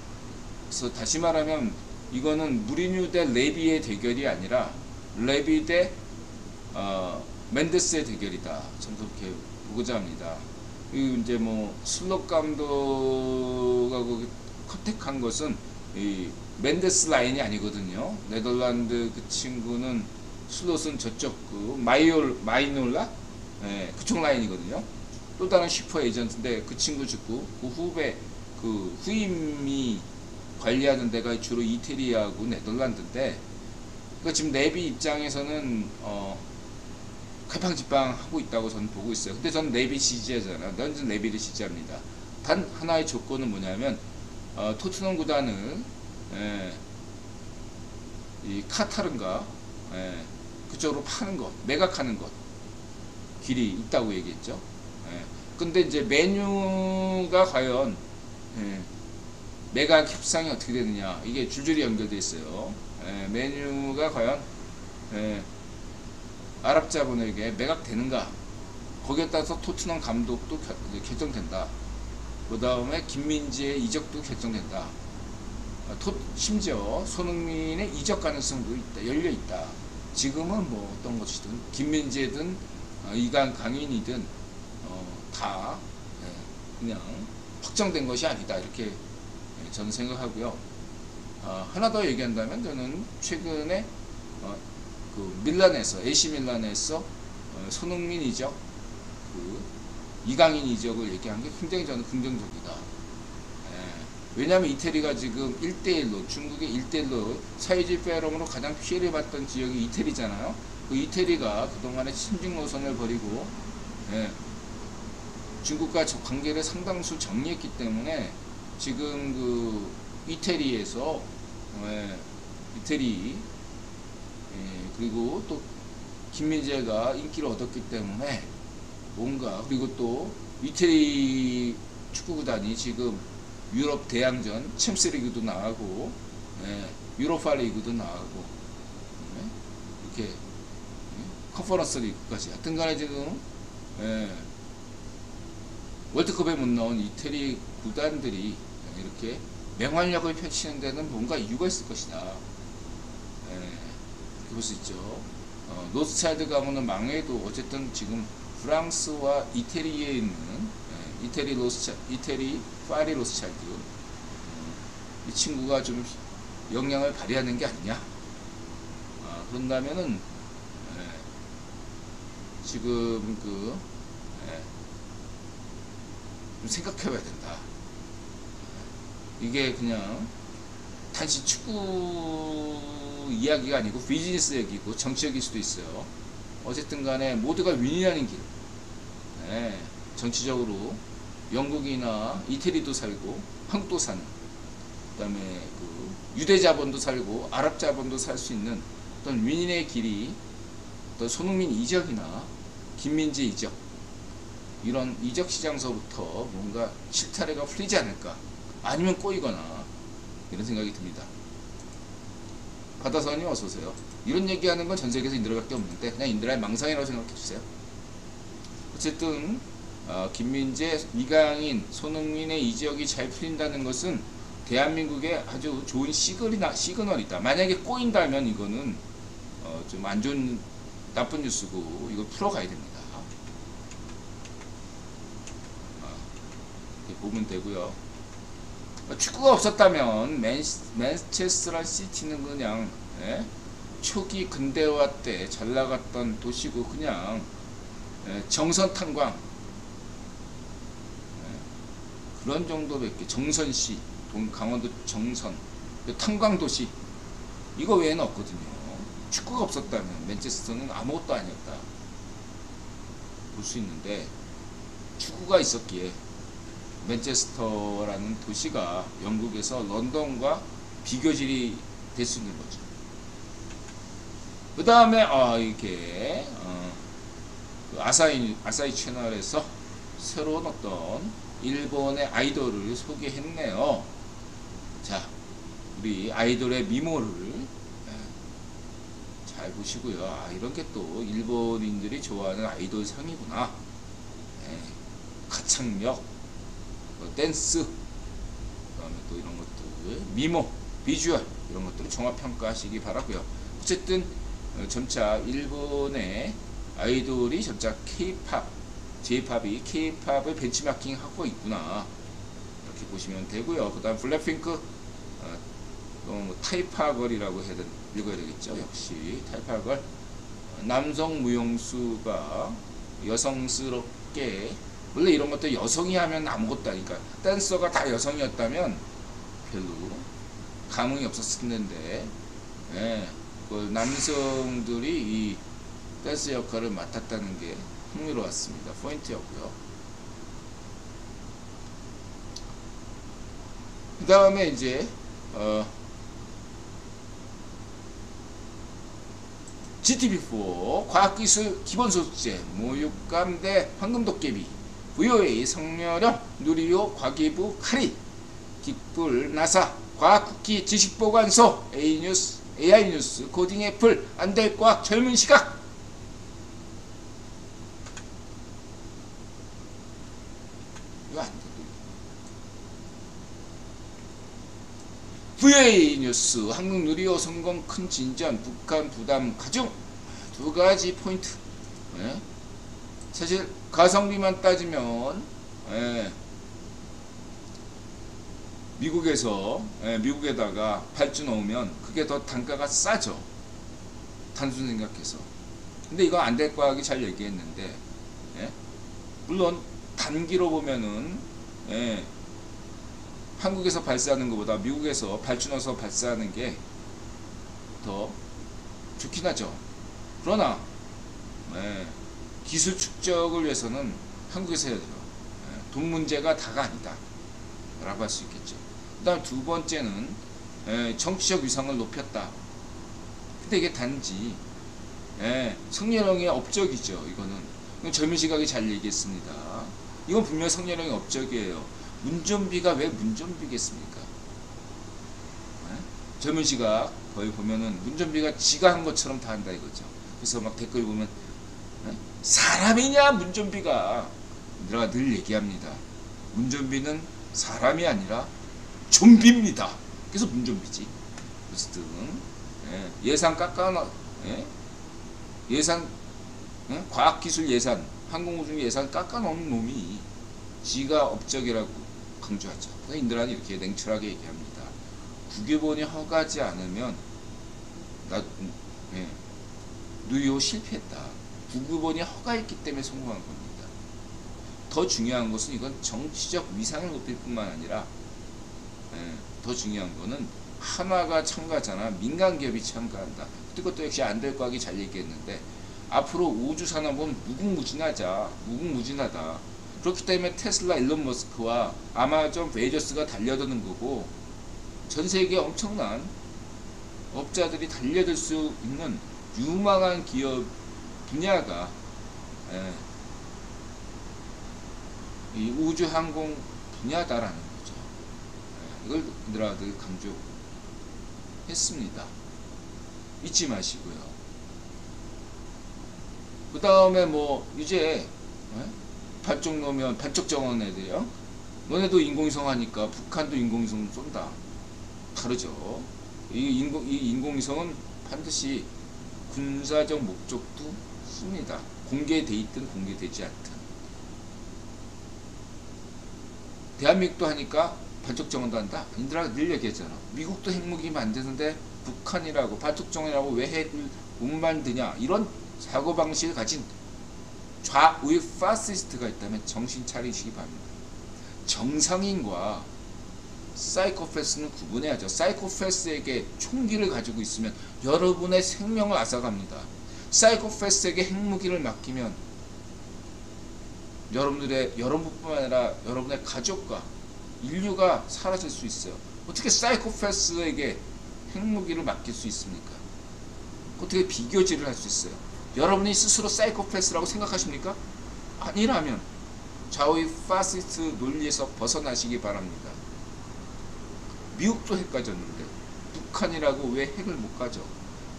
Speaker 1: 그래서 다시 말하면 이거는 무리뉴 대 레비의 대결이 아니라 레비 대 멘데스의 대결이다. 저는 그렇게 보고자 합니다. 그리고 이제 뭐 슬롯 감독하고 컨택한 것은 이 멘데스 라인이 아니거든요. 네덜란드 그 친구는 슬롯은 저쪽 그 마이놀라 그쪽 라인이거든요. 또 다른 슈퍼 에이전트인데 그 친구 죽고 그 후배 그 후임이 관리하는 데가 주로 이태리하고 네덜란드인데, 그 지금 레비 입장에서는 갈팡질팡 하고 있다고 저는 보고 있어요. 근데 저는 레비 지지하잖아요. 넌 레비를 지지합니다. 단 하나의 조건은 뭐냐면 토트넘 구단을 이 카타르인가 그쪽으로 파는 것, 매각하는 것 길이 있다고 얘기했죠. 근데 이제 메뉴가 과연 매각 협상이 어떻게 되느냐, 이게 줄줄이 연결되어 있어요. 메뉴가 과연 아랍 자본에게 매각되는가, 거기에 따라서 토트넘 감독도 결정된다. 그 다음에 김민재의 이적도 결정된다. 심지어 손흥민의 이적 가능성도 있다, 열려 있다. 지금은 뭐 어떤 것이든 김민재든 이강인이든 다 그냥 확정된 것이 아니다, 이렇게 저는 생각하고요. 하나 더 얘기한다면 저는 최근에 그 밀란에서 AC 밀란에서 손흥민 이적, 그 이강인 이적을 얘기한 게 굉장히 저는 긍정적이다. 왜냐하면 이태리가 지금 1대1로 중국의 1대1로 사회주의 포럼으로 가장 피해를 봤던 지역이 이태리잖아요. 그 이태리가 그동안에 친중 노선을 벌이고 중국과 관계를 상당수 정리했기 때문에 지금 그 이태리에서 이태리 그리고 또 김민재가 인기를 얻었기 때문에 뭔가, 그리고 또 이태리 축구구단이 지금 유럽 대항전 챔스리그도 나가고 유로파 리그도 나가고 이렇게 컨퍼런스 리그까지 하여튼간에 지금 월드컵에 못 나온 이태리 구단들이 이렇게 맹활약을 펼치는 데는 뭔가 이유가 있을 것이다. 이렇게 볼 수 있죠. 로스차일드 가문은 망해도 어쨌든 지금 프랑스와 이태리에 있는 이태리 파리 로스차일드, 이 친구가 좀 영향을 발휘하는 게 아니냐. 그런다면은 지금 좀 생각해봐야 된다. 이게 그냥 단지 축구 이야기가 아니고 비즈니스 얘기고 정치적일 수도 있어요. 어쨌든 간에 모두가 윈이라는 길. 정치적으로 영국이나 이태리도 살고 한국도 사는, 그 다음에 그 유대 자본도 살고 아랍 자본도 살 수 있는 어떤 윈의 길이 어떤 손흥민 이적이나 김민재 이적, 이런 이적 시장서부터 뭔가 실타래가 풀리지 않을까, 아니면 꼬이거나, 이런 생각이 듭니다. 바다선이 어서오세요. 이런 얘기하는 건 전 세계에서 인드라밖에 없는데 그냥 인드라의 망상이라고 생각해주세요. 어쨌든 김민재, 이강인, 손흥민의 이적이 잘 풀린다는 것은 대한민국의 아주 좋은 시그널이다. 만약에 꼬인다면 이거는 좀 안 좋은, 나쁜 뉴스고 이걸 풀어가야 됩니다. 이렇게 보면 되고요. 축구가 없었다면 맨체스터 시티는 그냥 초기 근대화 때 잘 나갔던 도시고 그냥 정선 탄광 그런 정도밖에, 정선시, 강원도 정선 탄광도시, 이거 외에는 없거든요. 축구가 없었다면 맨체스터는 아무것도 아니었다 볼 수 있는데, 축구가 있었기에 맨체스터라는 도시가 영국에서 런던과 비교질이 될 수 있는 거죠. 그 다음에 이렇게 아사히 채널에서 새로운 어떤 일본의 아이돌을 소개했네요. 자, 우리 아이돌의 미모를 잘 보시고요. 이런 게 또 일본인들이 좋아하는 아이돌 상이구나. 가창력, 댄스, 그 다음에 또 이런 것들, 미모, 비주얼, 이런 것들을 종합평가하시기 바라고요. 어쨌든 점차 일본의 아이돌이 점차 K-팝, J-팝이 K-팝을 벤치마킹 하고 있구나, 이렇게 보시면 되고요. 그 다음 블랙핑크, 타이파걸이라고 읽어야 되겠죠. 역시 타이파걸, 남성 무용수가 여성스럽게, 원래 이런 것도 여성이 하면 아무것도 아니까, 댄서가 다 여성이었다면 별로 감흥이 없었을 텐데, 그 남성들이 이 댄스 역할을 맡았다는 게 흥미로웠습니다. 포인트였고요. 그 다음에 이제 GTV4 과학기술 기본소득제, 모육감 대 황금도깨비, VOA 성녀령, 누리호 과기부 카리, 깃불 나사, 과학쿠키 지식보관소, A뉴스, AI뉴스, 코딩애플, 안될과학 젊은 시각. 이거 안 돼요. VA 뉴스 한국 누리호 성공 큰 진전 북한 부담 가중 두 가지 포인트. 예? 사실 가성비만 따지면 미국에서 미국에다가 발주 넣으면 그게 더 단가가 싸죠. 단순 생각해서. 근데 이거 안 될 거하기 잘 얘기했는데 물론 단기로 보면은 한국에서 발사하는 것보다 미국에서 발주 넣어서 발사하는 게 더 좋긴 하죠. 그러나 기술 축적을 위해서는 한국에서 해야 돼요. 돈 문제가 다가 아니다 라고 할 수 있겠죠. 그 다음 두 번째는 정치적 위상을 높였다. 근데 이게 단지 성렬형의 업적이죠. 이거는 젊은 시각이 잘 얘기했습니다. 이건 분명 성렬형의 업적이에요. 문전비가 왜 문전비겠습니까? 젊은 시각 거의 보면은 문전비가 지가 한 것처럼 다 한다 이거죠. 그래서 막 댓글 보면 사람이냐 문전비가. 내가 늘 얘기합니다. 문전비는 사람이 아니라 좀비입니다. 그래서 문전비지. 어쨌든 예산 깎아놔 예산 과학기술 예산 항공우주 예산 깎아놓은 놈이 지가 업적이라고 강조하죠. 인들은 이렇게 냉철하게 얘기합니다. 국유본이 허가지 않으면 누리호 실패했다. 국유본이 허가했기 때문에 성공한 겁니다. 더 중요한 것은 이건 정치적 위상을 높일 뿐만 아니라 더 중요한 거는 한화가 참가하잖아. 민간기업이 참가한다. 그것도 역시 안 될 거 하기 잘 얘기했는데 앞으로 우주산업은 무궁무진하다. 그렇기 때문에 테슬라 일론 머스크와 아마존 베이저스가 달려드는 거고 전세계에 엄청난 업자들이 달려들 수 있는 유망한 기업 분야가 이 우주항공 분야다라는 거죠. 이걸 늘 강조했습니다. 잊지 마시고요. 그 다음에 뭐 이제 발쪽 놓으면 발쪽 정원 애들이요. 너네도 인공위성 하니까 북한도 인공위성 쏜다. 다르죠. 이 인공위성은 반드시 군사적 목적도 씁니다. 공개돼 있든 공개되지 않든. 대한민국도 하니까 발쪽 정원도 한다. 인들아 늘 얘기했잖아. 미국도 핵무기면 안 되는데 북한이라고 발쪽 정원이라고 왜 핵을 못 만드냐. 이런 사고방식을 가진 좌우의 파시스트가 있다면 정신 차리시기 바랍니다. 정상인과 사이코패스는 구분해야죠. 사이코패스에게 총기를 가지고 있으면 여러분의 생명을 앗아갑니다. 사이코패스에게 핵무기를 맡기면 여러분뿐만 아니라 여러분의 가족과 인류가 사라질 수 있어요. 어떻게 사이코패스에게 핵무기를 맡길 수 있습니까? 어떻게 비교질을 할 수 있어요? 여러분이 스스로 사이코패스라고 생각하십니까? 아니라면 좌우의 파시스트 논리에서 벗어나시기 바랍니다. 미국도 핵 가졌는데 북한이라고 왜 핵을 못 가져?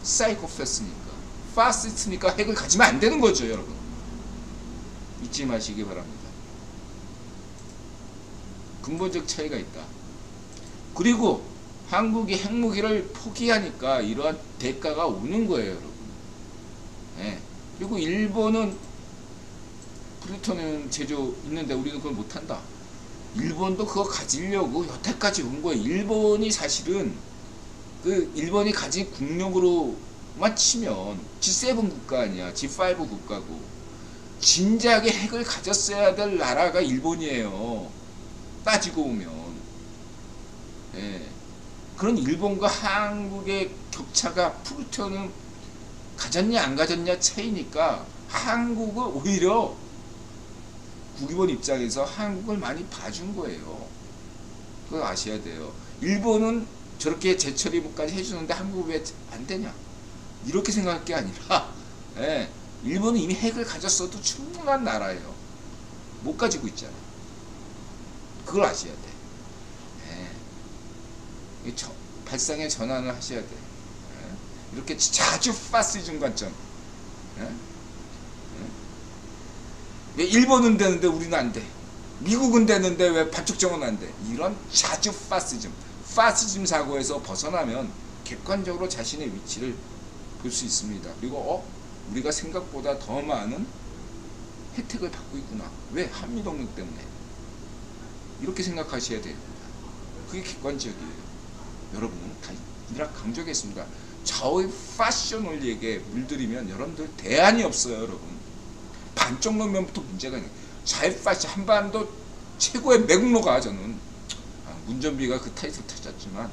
Speaker 1: 사이코패스니까, 파시스트니까 핵을 가지면 안 되는 거죠, 여러분. 잊지 마시기 바랍니다. 근본적 차이가 있다. 그리고 한국이 핵무기를 포기하니까 이러한 대가가 오는 거예요, 여러분. 그리고 일본은 플루토늄 제조 있는데 우리는 그걸 못한다. 일본도 그거 가지려고 여태까지 온 거예요. 일본이 사실은 일본이 가진 국력으로만 치면 G7 국가 아니야. G5 국가고. 진작에 핵을 가졌어야 될 나라가 일본이에요. 따지고 보면. 그런 일본과 한국의 격차가 플루토늄 가졌냐 안 가졌냐 차이니까 한국을 오히려 국유본 입장에서 한국을 많이 봐준 거예요. 그걸 아셔야 돼요. 일본은 저렇게 재처리까지 해주는데 한국은 왜 안 되냐? 이렇게 생각할 게 아니라 일본은 이미 핵을 가졌어도 충분한 나라예요. 못 가지고 있잖아. 그걸 아셔야 돼. 발상의 전환을 하셔야 돼. 이렇게 자주 파시즘 관점. 왜 일본은 되는데 우리는 안 돼? 미국은 되는데 왜 반쪽 정은 안 돼? 이런 자주 파시즘 사고에서 벗어나면 객관적으로 자신의 위치를 볼 수 있습니다. 그리고 우리가 생각보다 더 많은 혜택을 받고 있구나. 왜? 한미동맹 때문에. 이렇게 생각하셔야 됩니다. 그게 객관적이에요. 여러분, 다 강조하겠습니다. 좌우의 패션 원리에게 물들이면 여러분들 대안이 없어요. 여러분, 반쪽 노면부터 문제가 있는 좌우 패션 한반도 최고의 매국노가 저는 문전비가 그 타이틀 타졌지만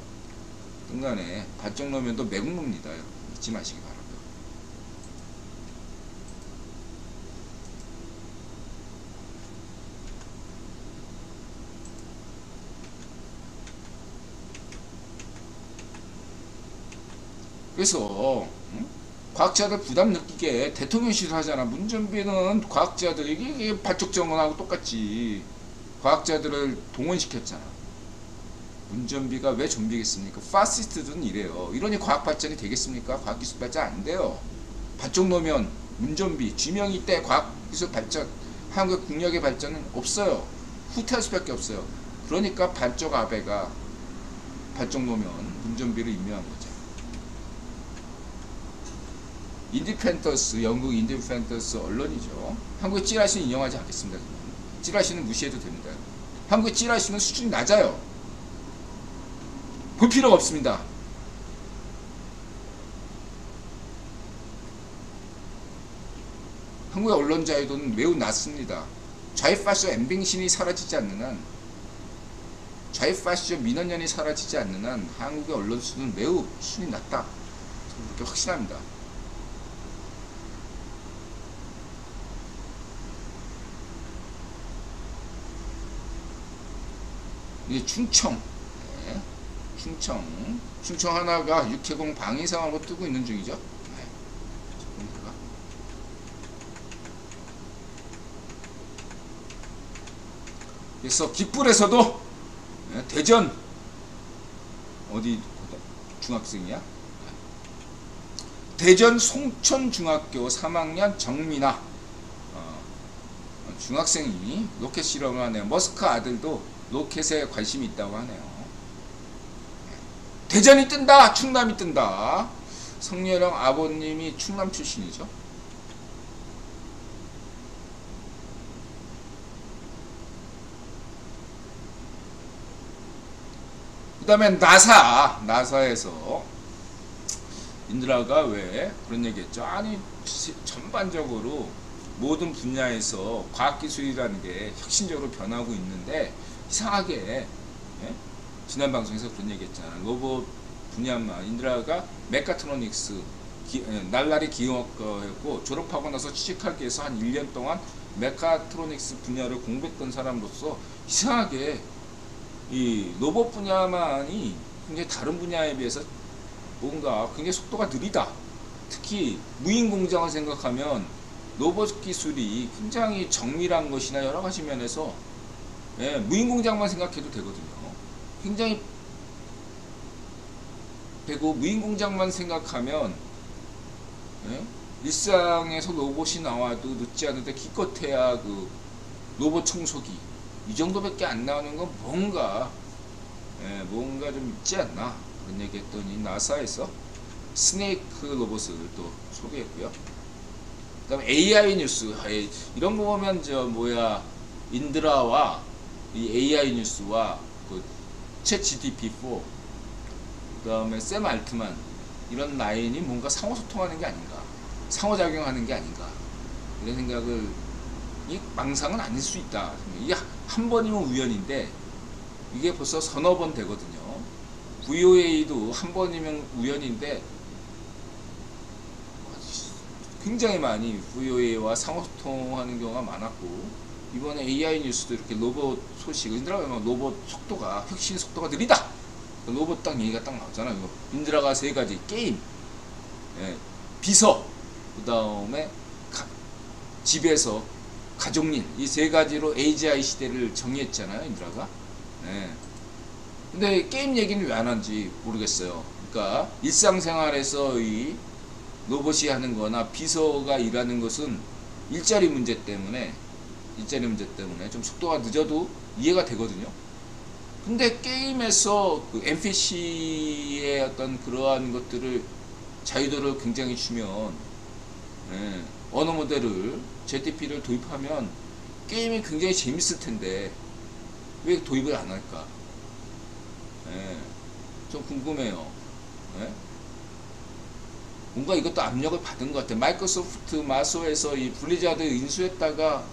Speaker 1: 등간에 반쪽 노면도 매국노입니다. 잊지 마시기 바랍니다. 그래서 과학자들 부담 느끼게 대통령실을 하잖아. 문준비는 과학자들 이게 발족 정원하고 똑같지. 과학자들을 동원시켰잖아. 문준비가 왜 좀비겠습니까? 파시스트들은 이래요. 이러니 과학 발전이 되겠습니까? 과학 기술 발전 안 돼요. 발족 놓으면 문준비, 쥐명이 때 과학 기술 발전, 한국 국력의 발전은 없어요. 후퇴할 수밖에 없어요. 그러니까 발족 아베가 발족 놓으면 문준비를 임명한 거죠. 인디펜더스, 영국 인디펜더스 언론이죠. 한국의 찌라시는 인용하지 않겠습니다. 찌라시는 무시해도 됩니다. 한국의 찌라시는 수준이 낮아요. 볼 필요가 없습니다. 한국의 언론 자유도는 매우 낮습니다. 좌익파쇼 엠빙신이 사라지지 않는 한, 좌익파쇼 민원연이 사라지지 않는 한 한국의 언론 수는 매우 수준이 낮다. 저는 그렇게 확신합니다. 이제 충청, 네. 충청 하나가 육해공 방위 상황으로 뜨고 있는 중이죠. 네. 그래서 깃불에서도 대전 어디 중학생이야? 대전 송천중학교 3학년 정민아 중학생이 로켓 실험을 하네요. 머스크 아들도 로켓에 관심이 있다고 하네요. 대전이 뜬다, 충남이 뜬다. 성렬형 아버님이 충남 출신이죠. 그 다음에 나사에서 인드라가 왜 그런 얘기 했죠? 아니 전반적으로 모든 분야에서 과학기술이라는 게 혁신적으로 변하고 있는데 이상하게 지난 방송에서 그런 얘기 했잖아. 로봇 분야만 인드라가 메카트로닉스 날라리 기업가였고 졸업하고 나서 취직하기 위해서 한 1년 동안 메카트로닉스 분야를 공부했던 사람으로서 이상하게 이 로봇 분야만이 굉장히 다른 분야에 비해서 뭔가 굉장히 속도가 느리다. 특히 무인 공장을 생각하면 로봇 기술이 굉장히 정밀한 것이나 여러 가지 면에서 무인 공장만 생각해도 되거든요. 굉장히 되고 무인 공장만 생각하면 일상에서 로봇이 나와도 늦지 않은데 기껏해야 그 로봇 청소기 이 정도밖에 안 나오는 건 뭔가 좀 있지 않나 그런 얘기 했더니 나사에서 스네이크 로봇을 또 소개했고요. 그 다음에 AI 뉴스 이런 거 보면 인드라와 이 AI 뉴스와 그 챗 GPT-4 그 다음에 샘 알트만 이런 라인이 뭔가 상호소통하는 게 아닌가 상호작용하는 게 아닌가 이런 생각을 이 망상은 아닐 수 있다. 이게 한 번이면 우연인데 이게 벌써 서너 번 되거든요. VOA도 한 번이면 우연인데 굉장히 많이 VOA와 상호소통하는 경우가 많았고 이번에 AI 뉴스도 이렇게 로봇 소식 인드라가 로봇 속도가 혁신 속도가 느리다. 로봇 딱 얘기가 딱 나오잖아요. 인드라가 세 가지 게임, 비서, 그 다음에 집에서 가족일 이 세 가지로 AGI 시대를 정의했잖아요. 인드라가. 근데 게임 얘기는 왜 안 하는지 모르겠어요. 그러니까 일상생활에서 이 로봇이 하는 거나 비서가 일하는 것은 일자리 문제 때문에 일자리 문제 때문에 좀 속도가 늦어도 이해가 되거든요. 근데 게임에서 그 NPC의 어떤 그러한 것들을 자유도를 굉장히 주면, 예, 언어 모델을 ZP를 도입하면 게임이 굉장히 재밌을 텐데 왜 도입을 안 할까? 예, 좀 궁금해요. 예? 뭔가 이것도 압력을 받은 것 같아요. 마이크로소프트 마소에서 이 블리자드 인수했다가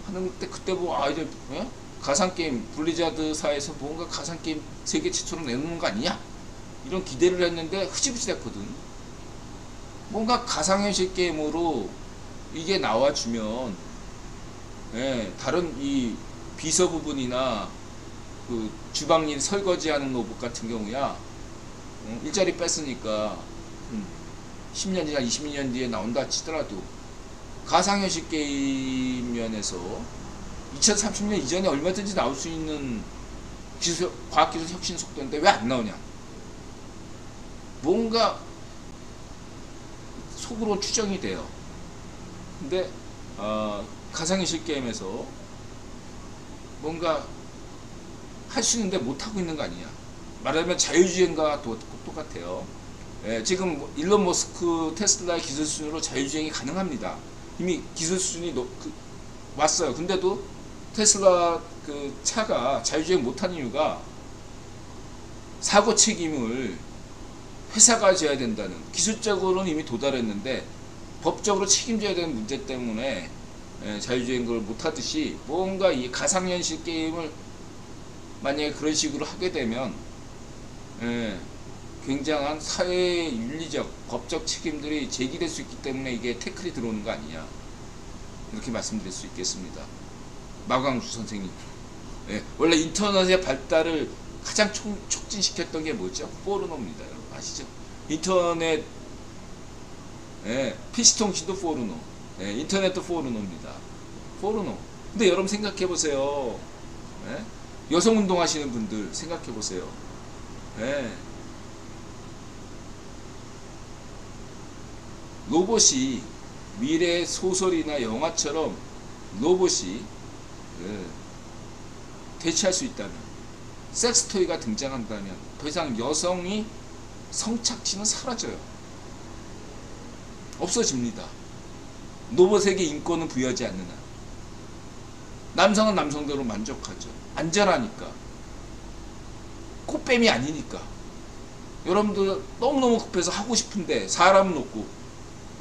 Speaker 1: 하는 때 그때 뭐 이제, 예? 가상게임 블리자드사에서 뭔가 가상게임 세계 최초로 내놓는 거 아니냐? 이런 기대를 했는데 흐지부지 됐거든. 뭔가 가상현실 게임으로 이게 나와주면, 예, 다른 이 비서 부분이나 그 주방일 설거지하는 로봇 같은 경우야, 일자리 뺐으니까 10년 뒤나 20년 뒤에 나온다 치더라도 가상현실 게임 면에서 2030년 이전에 얼마든지 나올 수 있는 과학기술 혁신 속도인데 왜 안 나오냐? 뭔가 속으로 추정이 돼요. 근데 가상현실 게임에서 뭔가 할 수 있는데 못하고 있는 거 아니냐? 말하자면 자율주행과 똑같아요. 예, 지금 일론 머스크 테슬라 기술 수준으로 자율주행이 가능합니다. 이미 기술 수준이 왔어요. 근데도 테슬라 그 차가 자율주행 못하는 이유가 사고 책임을 회사가 져야 된다는, 기술적으로는 이미 도달했는데 법적으로 책임져야 되는 문제 때문에, 예, 자율주행을 못하듯이 뭔가 이 가상현실 게임을 만약에 그런 식으로 하게 되면, 예, 굉장한 사회 윤리적 법적 책임들이 제기될 수 있기 때문에 이게 태클이 들어오는 거 아니냐, 이렇게 말씀드릴 수 있겠습니다. 마광수 선생님, 예, 원래 인터넷의 발달을 가장 촉진시켰던 게 뭐죠? 포르노입니다. 여러분 아시죠? 인터넷, 예, PC통신도 포르노, 예, 인터넷도 포르노입니다. 포르노. 근데 여러분 생각해 보세요. 예? 여성운동 하시는 분들 생각해 보세요. 예. 로봇이 미래 소설이나 영화처럼 로봇이, 예, 대체할 수 있다면, 섹스토이가 등장한다면 더 이상 여성이 성착취는 사라져요. 없어집니다. 로봇에게 인권을 부여하지 않는 한. 남성은 남성대로 만족하죠. 안전하니까. 꽃뱀이 아니니까. 여러분들 너무너무 급해서 하고 싶은데 사람은 없고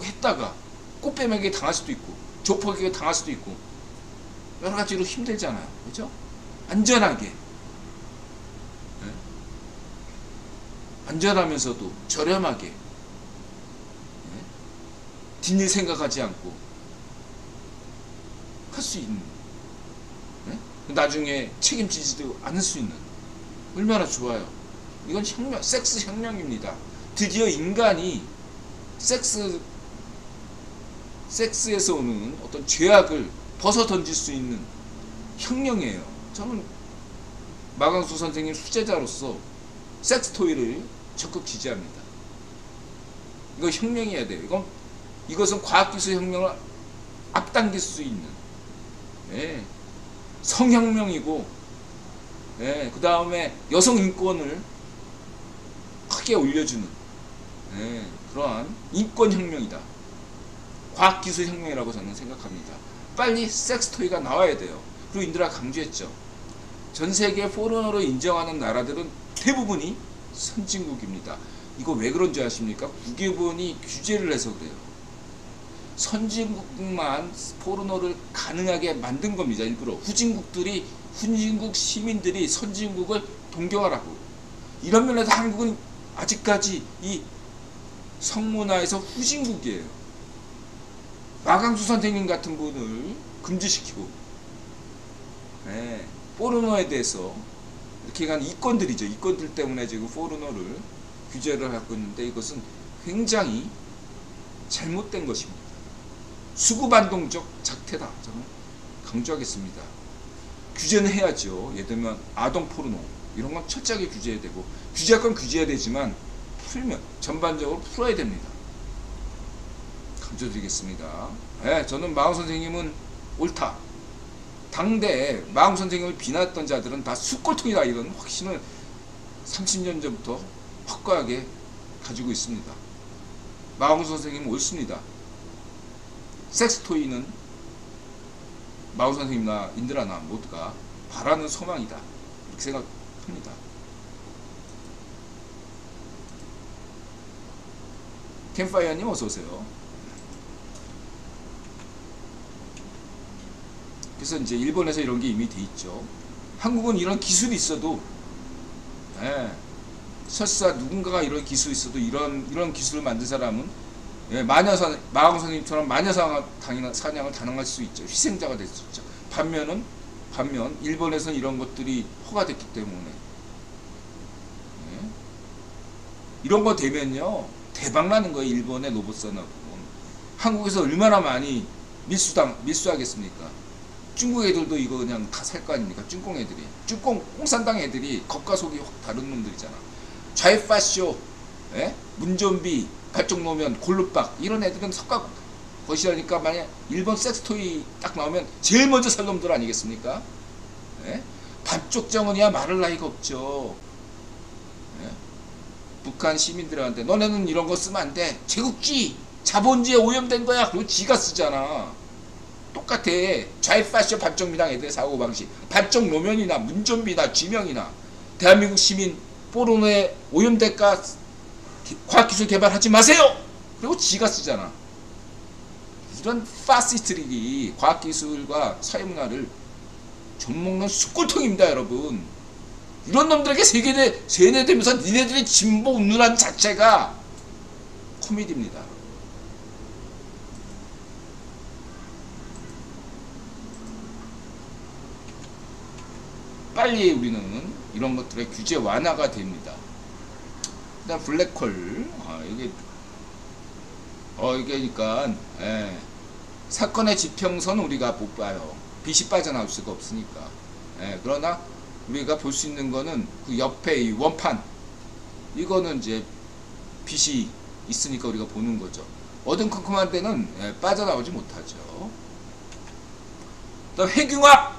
Speaker 1: 했다가 꽃뱀에게 당할 수도 있고 조폭에게 당할 수도 있고 여러가지로 힘들잖아요. 그죠? 안전하게, 네? 안전하면서도 저렴하게, 네? 뒷일 생각하지 않고 할 수 있는, 네? 나중에 책임지지도 않을 수 있는, 얼마나 좋아요. 이건 혁명, 섹스 혁명입니다. 드디어 인간이 섹스에서 오는 어떤 죄악을 벗어 던질 수 있는 혁명이에요. 저는 마광수 선생님 수제자로서 섹스토이를 적극 지지합니다. 이거 혁명이어야 돼요. 이것은 과학기술 혁명을 앞당길 수 있는, 예, 성혁명이고, 예, 그 다음에 여성 인권을 크게 올려주는, 예, 그러한 인권혁명이다. 과학기술 혁명이라고 저는 생각합니다. 빨리 섹스토이가 나와야 돼요. 그리고 인드라 강조했죠. 전세계 포르노로 인정하는 나라들은 대부분이 선진국입니다. 이거 왜 그런지 아십니까? 국외본이 규제를 해서 그래요. 선진국만 포르노를 가능하게 만든 겁니다. 일부러 후진국 시민들이 선진국을 동경하라고. 이런 면에서 한국은 아직까지 이 성문화에서 후진국이에요. 마광수 선생님 같은 분을 금지시키고, 네, 포르노에 대해서 이렇게 간 이권들이죠. 이권들 때문에 지금 포르노를 규제를 하고 있는데 이것은 굉장히 잘못된 것입니다. 수구반동적 작태다. 저는 강조하겠습니다. 규제는 해야죠. 예를 들면 아동 포르노 이런 건 철저하게 규제해야 되고, 규제할 건 규제해야 되지만 풀면 전반적으로 풀어야 됩니다. 강조드리겠습니다. 네, 저는 마광 선생님은 옳다. 당대 마홍 선생님을 비난했던 자들은 다 숯골통이다 이런 확신을 30년 전부터 확고하게 가지고 있습니다. 마홍 선생님은 옳습니다. 섹스토이는 마홍 선생님이나 인드라나 모두가 바라는 소망이다 이렇게 생각합니다. 캠파이어님 어서오세요. 그래서 이제 일본에서 이런 게 이미 돼 있죠. 한국은 이런 기술이 있어도, 설사 누군가가 이런 기술이 있어도 이런 기술을 만든 사람은 마홍 선생님처럼 마녀 사냥을 단행할 수 있죠. 희생자가 될 수 있죠. 반면 일본에서는 이런 것들이 허가됐기 때문에 이런 거 되면요 대박 나는 거예요. 일본의 로봇 산업은. 한국에서 얼마나 많이 밀수하겠습니까? 중국 애들도 이거 그냥 다 살 거 아닙니까? 중공 애들이. 공산당 애들이 겉과 속이 확 다른 놈들이잖아. 좌이파쇼, 문좀비, 발정노면, 골루박 이런 애들은 석가 것이라니까. 만약 일본 섹스토이 딱 나오면 제일 먼저 살 놈들 아니겠습니까? 반쪽 정원이야 말할 나위가 없죠. 북한 시민들한테 너네는 이런 거 쓰면 안 돼. 제국주의, 자본주의에 오염된 거야. 그리고 지가 쓰잖아. 똑같아. 좌이파쇼 반쪽미당 애들의 사고방식. 반쪽 노면이나 문좀비나 쥐명이나 대한민국 시민 포르노에 오염될까 과학기술 개발하지 마세요. 그리고 지가 쓰잖아. 이런 파시스트들이 과학기술과 사회문화를 좀먹는 숯골통입니다 여러분. 이런 놈들에게 세뇌되면서 니네들이 진보 운운한 자체가 코미디입니다. 빨리 우리는 이런 것들의 규제 완화가 됩니다. 일단 블랙홀, 이게 그러니까 사건의 지평선은 우리가 못 봐요. 빛이 빠져나올 수가 없으니까. 그러나 우리가 볼 수 있는 거는 그 옆에 이 원판, 이거는 이제 빛이 있으니까 우리가 보는 거죠. 어둠컴컴한 데는 빠져나오지 못하죠. 또 핵융합,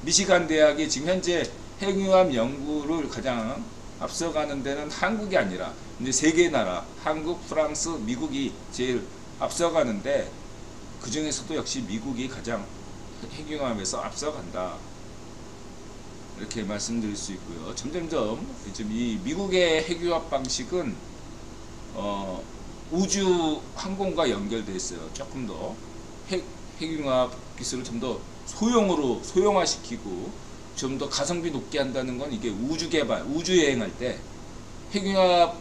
Speaker 1: 미시간 대학이 지금 현재 핵융합 연구를 가장 앞서가는 데는 한국이 아니라 이제 세 개 나라, 한국, 프랑스, 미국이 제일 앞서가는데 그 중에서도 역시 미국이 가장 핵융합에서 앞서간다. 이렇게 말씀드릴 수 있고요. 점점점 지금 이 미국의 핵융합 방식은 우주 항공과 연결되어 있어요. 조금 더 핵융합 기술을 좀 더 소형화시키고 좀 더 가성비 높게 한다는 건 이게 우주 개발, 우주 여행할 때 핵융합으로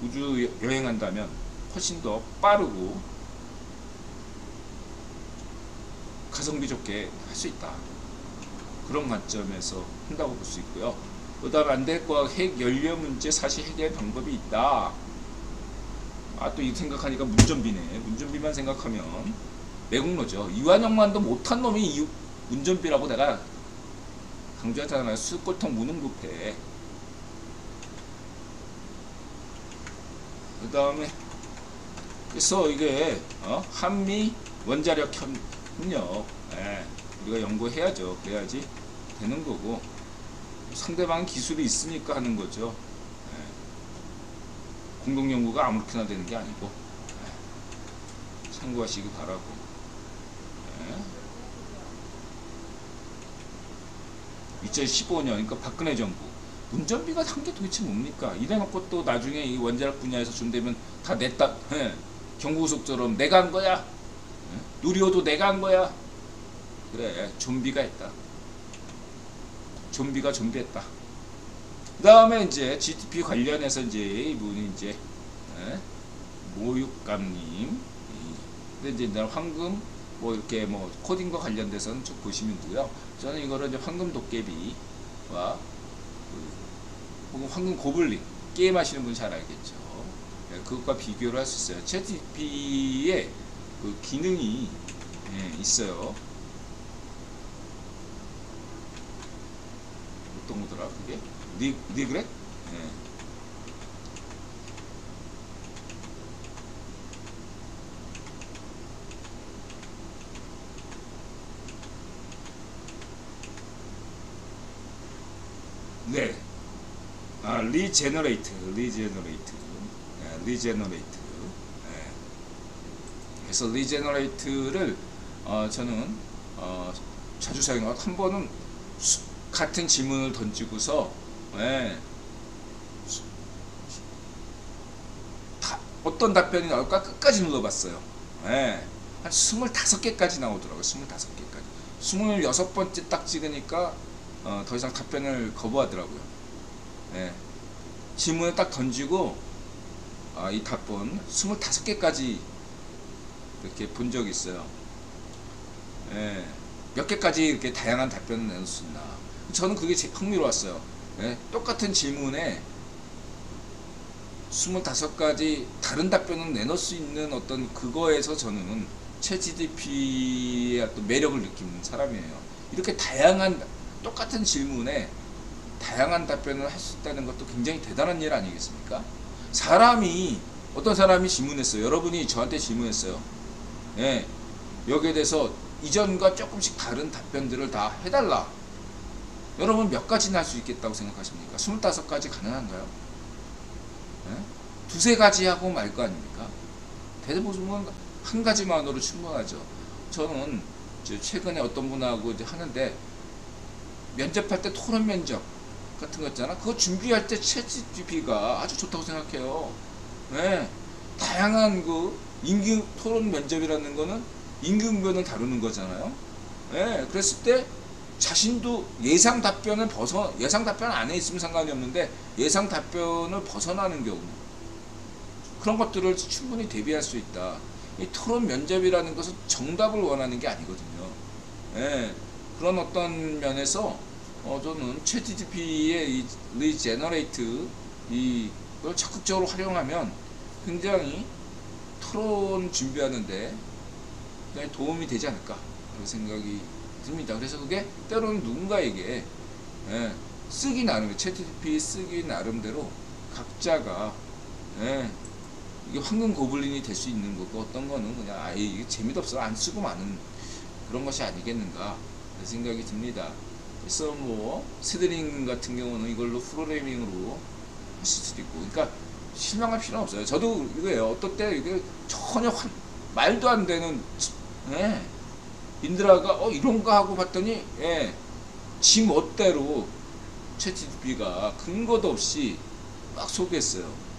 Speaker 1: 우주 여행한다면 훨씬 더 빠르고 가성비 좋게 할 수 있다. 그런 관점에서 한다고 볼 수 있고요. 그 다음에 안될과학 핵 연료 문제 사실 해결 방법이 있다. 또 이 생각하니까 문전비네. 문전비만 생각하면 매국노죠. 이완영만도 못한 놈이 문전비라고 내가 강조하잖아요. 숯골통 무능부패. 그 다음에 그래서 이게 한미 원자력 협력 우리가 연구해야죠. 그래야지 되는 거고, 상대방 기술이 있으니까 하는 거죠. 공동연구가 아무렇게나 되는 게 아니고 참고하시기 바라고. 네. 2015년 그러니까 박근혜 정부 운전비가 한 게 도대체 뭡니까? 이래놓고 또 나중에 이 원자력 분야에서 준다면 다 냈다. 경부고속처럼 내가 한 거야. 누리호도 내가 한 거야. 그래, 좀비가 했다. 좀비가 좀비했다. 그 다음에 이제 GDP 관련해서 이제 이분이 이제 모육감님, 근데 이제 황금 뭐 이렇게 뭐 코딩과 관련돼서는 좀 보시면 되고요. 저는 이거를 이제 황금 도깨비와 혹은 황금 고블린 게임 하시는 분 잘 알겠죠. 그것과 비교를 할 수 있어요. 챗GPT의 그 기능이 있어요. 어떤 거더라 그게? 니그렉? 네. 리제너레이트. 그래서 리제너레이트를 저는 자주 사용하고, 한 번은 같은 질문을 던지고서 어떤 답변이 나올까 끝까지 눌러봤어요. 한 25개까지 나오더라고요. 25개까지. 26번째 딱 찍으니까 더 이상 답변을 거부하더라고요. 질문을 딱 던지고 이 답변 25개까지 이렇게 본 적이 있어요. 몇 개까지 이렇게 다양한 답변을 내놓을 수 있나. 저는 그게 흥미로웠어요. 똑같은 질문에 25가지 다른 답변을 내놓을 수 있는 어떤 그거에서 저는 챗GPT의 어떤 매력을 느끼는 사람이에요. 이렇게 다양한 똑같은 질문에 다양한 답변을 할 수 있다는 것도 굉장히 대단한 일 아니겠습니까? 어떤 사람이 질문했어요. 여러분이 저한테 질문했어요. 여기에 대해서 이전과 조금씩 다른 답변들을 다 해달라. 여러분 몇 가지나 할 수 있겠다고 생각하십니까? 25가지 가능한가요? 두세 가지 하고 말 거 아닙니까? 대부분은 한 가지만으로 충분하죠. 저는 최근에 어떤 분하고 이제 하는데, 면접할 때 토론 면접 같은 거 있잖아. 그거 준비할 때 챗GPT가 아주 좋다고 생각해요. 다양한 임기 토론 면접이라는 거는 임기응변을 다루는 거잖아요. 그랬을 때 자신도 예상 답변 안에 있으면 상관이 없는데, 예상 답변을 벗어나는 경우, 그런 것들을 충분히 대비할 수 있다. 이 토론 면접이라는 것은 정답을 원하는 게 아니거든요. 그런 어떤 면에서 저는 챗GPT의 이 리제너레이트 이걸 적극적으로 활용하면 굉장히 토론 준비하는데 굉장히 도움이 되지 않을까 그런 생각이 듭니다. 그래서 그게 때로는 누군가에게 쓰기 나름, 챗GPT 쓰기 나름대로 각자가 이게 황금 고블린이 될 수 있는 거고, 어떤 거는 그냥 이게 재미도 없어 안 쓰고 마는 그런 것이 아니겠는가 그런 생각이 듭니다. 그래서 스드링 같은 경우는 이걸로 프로그래밍으로 하실 수도 있고, 그러니까 실망할 필요는 없어요. 저도 이거예요. 어떨 때 이게 전혀 말도 안 되는 인드라가 이런가 하고 봤더니 지 멋대로 챗GPT가 근거도 없이 막 소개했어요.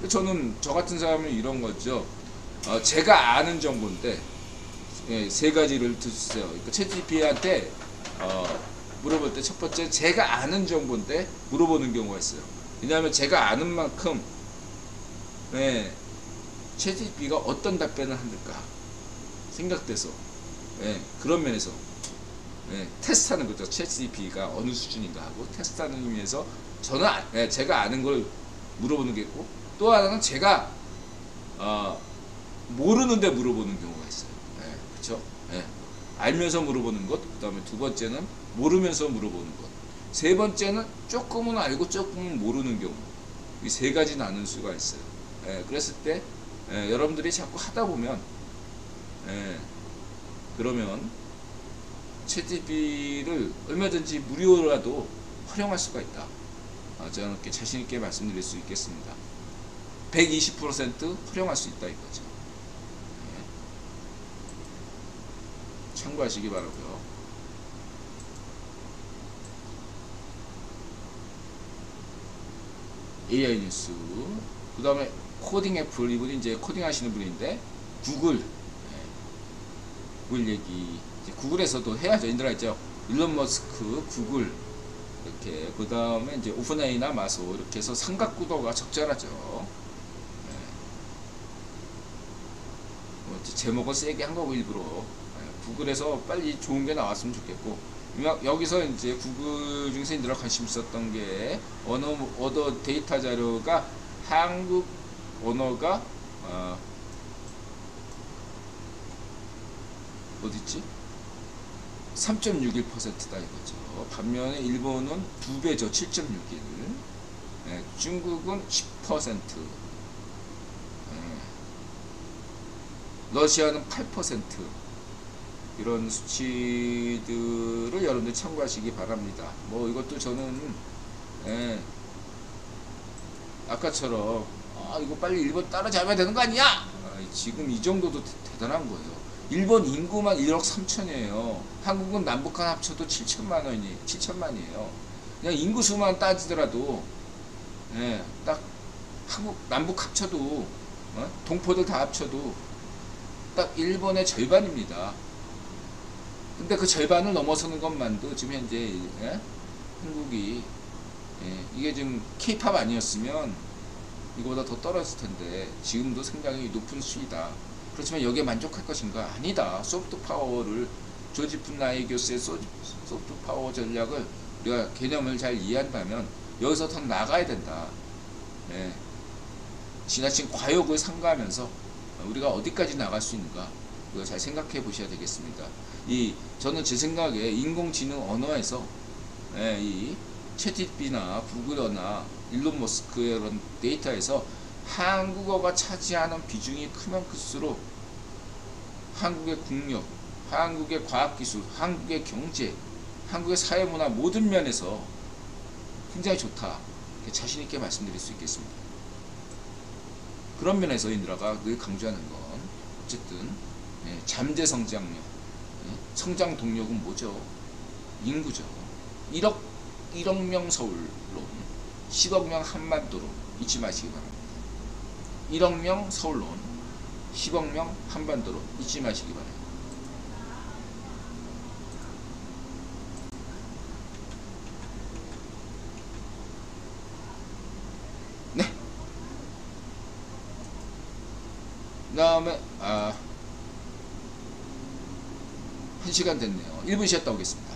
Speaker 1: 저는 저 같은 사람은 이런 거죠. 제가 아는 정보인데 세 가지를 드세요. 그러니까 챗GPT한테 물어볼 때 첫 번째, 제가 아는 정보인데 물어보는 경우가 있어요. 왜냐하면 제가 아는 만큼 챗GPT가 어떤 답변을 할까 생각돼서 그런 면에서 테스트하는 거죠. 챗GPT가 어느 수준인가 하고 테스트하는 의미에서 저는 제가 아는 걸 물어보는 게 있고, 또 하나는 제가 모르는데 물어보는 경우가 있어요. 그렇죠? 알면서 물어보는 것, 그 다음에 두 번째는 모르면서 물어보는 것, 세 번째는 조금은 알고 조금은 모르는 경우, 이 세 가지 나눌 수가 있어요. 그랬을 때 여러분들이 자꾸 하다 보면 그러면 챗GPT를 얼마든지 무료라도 활용할 수가 있다. 저는 이렇게 자신 있게 말씀드릴 수 있겠습니다. 120% 활용할 수 있다 이거죠. 참고하시기 바라고요. AI 뉴스, 그 다음에 코딩 애플, 이분이 이제 코딩 하시는 분인데, 구글 얘기, 이제 구글에서도 해야죠. 인드라 있죠. 일론 머스크, 구글, 이렇게, 그 다음에 이제 오픈AI나 마소, 이렇게 해서 삼각구도가 적절하죠. 제목을 세게 한 거고, 일부러. 구글에서 빨리 좋은 게 나왔으면 좋겠고, 여기서 이제 구글 중에서 인드라 관심 있었던 게, 언어 데이터 자료가 한국 언어가, 어딨지? 3.61%다 이거죠. 반면에 일본은 2배죠. 7.61. 중국은 10%. 러시아는 8%. 이런 수치들을 여러분들 참고하시기 바랍니다. 이것도 저는 예. 아까처럼 이거 빨리 일본 따라잡아야 되는 거 아니야? 지금 이 정도도 대단한 거예요. 일본 인구만 1억 3천이에요. 한국은 남북한 합쳐도 7천만이에요. 그냥 인구 수만 따지더라도 예, 딱 한국 남북 합쳐도 동포들 다 합쳐도 딱 일본의 절반입니다. 근데 그 절반을 넘어서는 것만도 지금 현재 한국이 이게 지금 K-팝 아니었으면 이거보다 더 떨어졌을 텐데 지금도 상당히 높은 수위다. 그렇지만 여기에 만족할 것인가? 아니다. 소프트 파워를 조지 푼나이 교수의 소프트 파워 전략을 우리가 개념을 잘 이해한다면 여기서 더 나가야 된다. 지나친 과욕을 삼가하면서 우리가 어디까지 나갈 수 있는가? 이거 잘 생각해 보셔야 되겠습니다. 저는 제 생각에 인공지능 언어에서 이 챗GPT나 구글어나 일론 머스크의 이런 데이터에서 한국어가 차지하는 비중이 크면 클수록 한국의 국력, 한국의 과학기술, 한국의 경제, 한국의 사회문화 모든 면에서 굉장히 좋다. 자신있게 말씀드릴 수 있겠습니다. 그런 면에서 인드라가 늘 강조하는 건 어쨌든 잠재 성장력, 성장 동력은 뭐죠? 인구죠. 1억 명 서울론, 10억 명 한반도론 잊지 마시기 바랍니다. 1억 명 서울론, 10억 명 한반도론 잊지 마시기 바랍니다. 네. 그 다음에 1시간 됐네요. 1분 쉬었다 오겠습니다.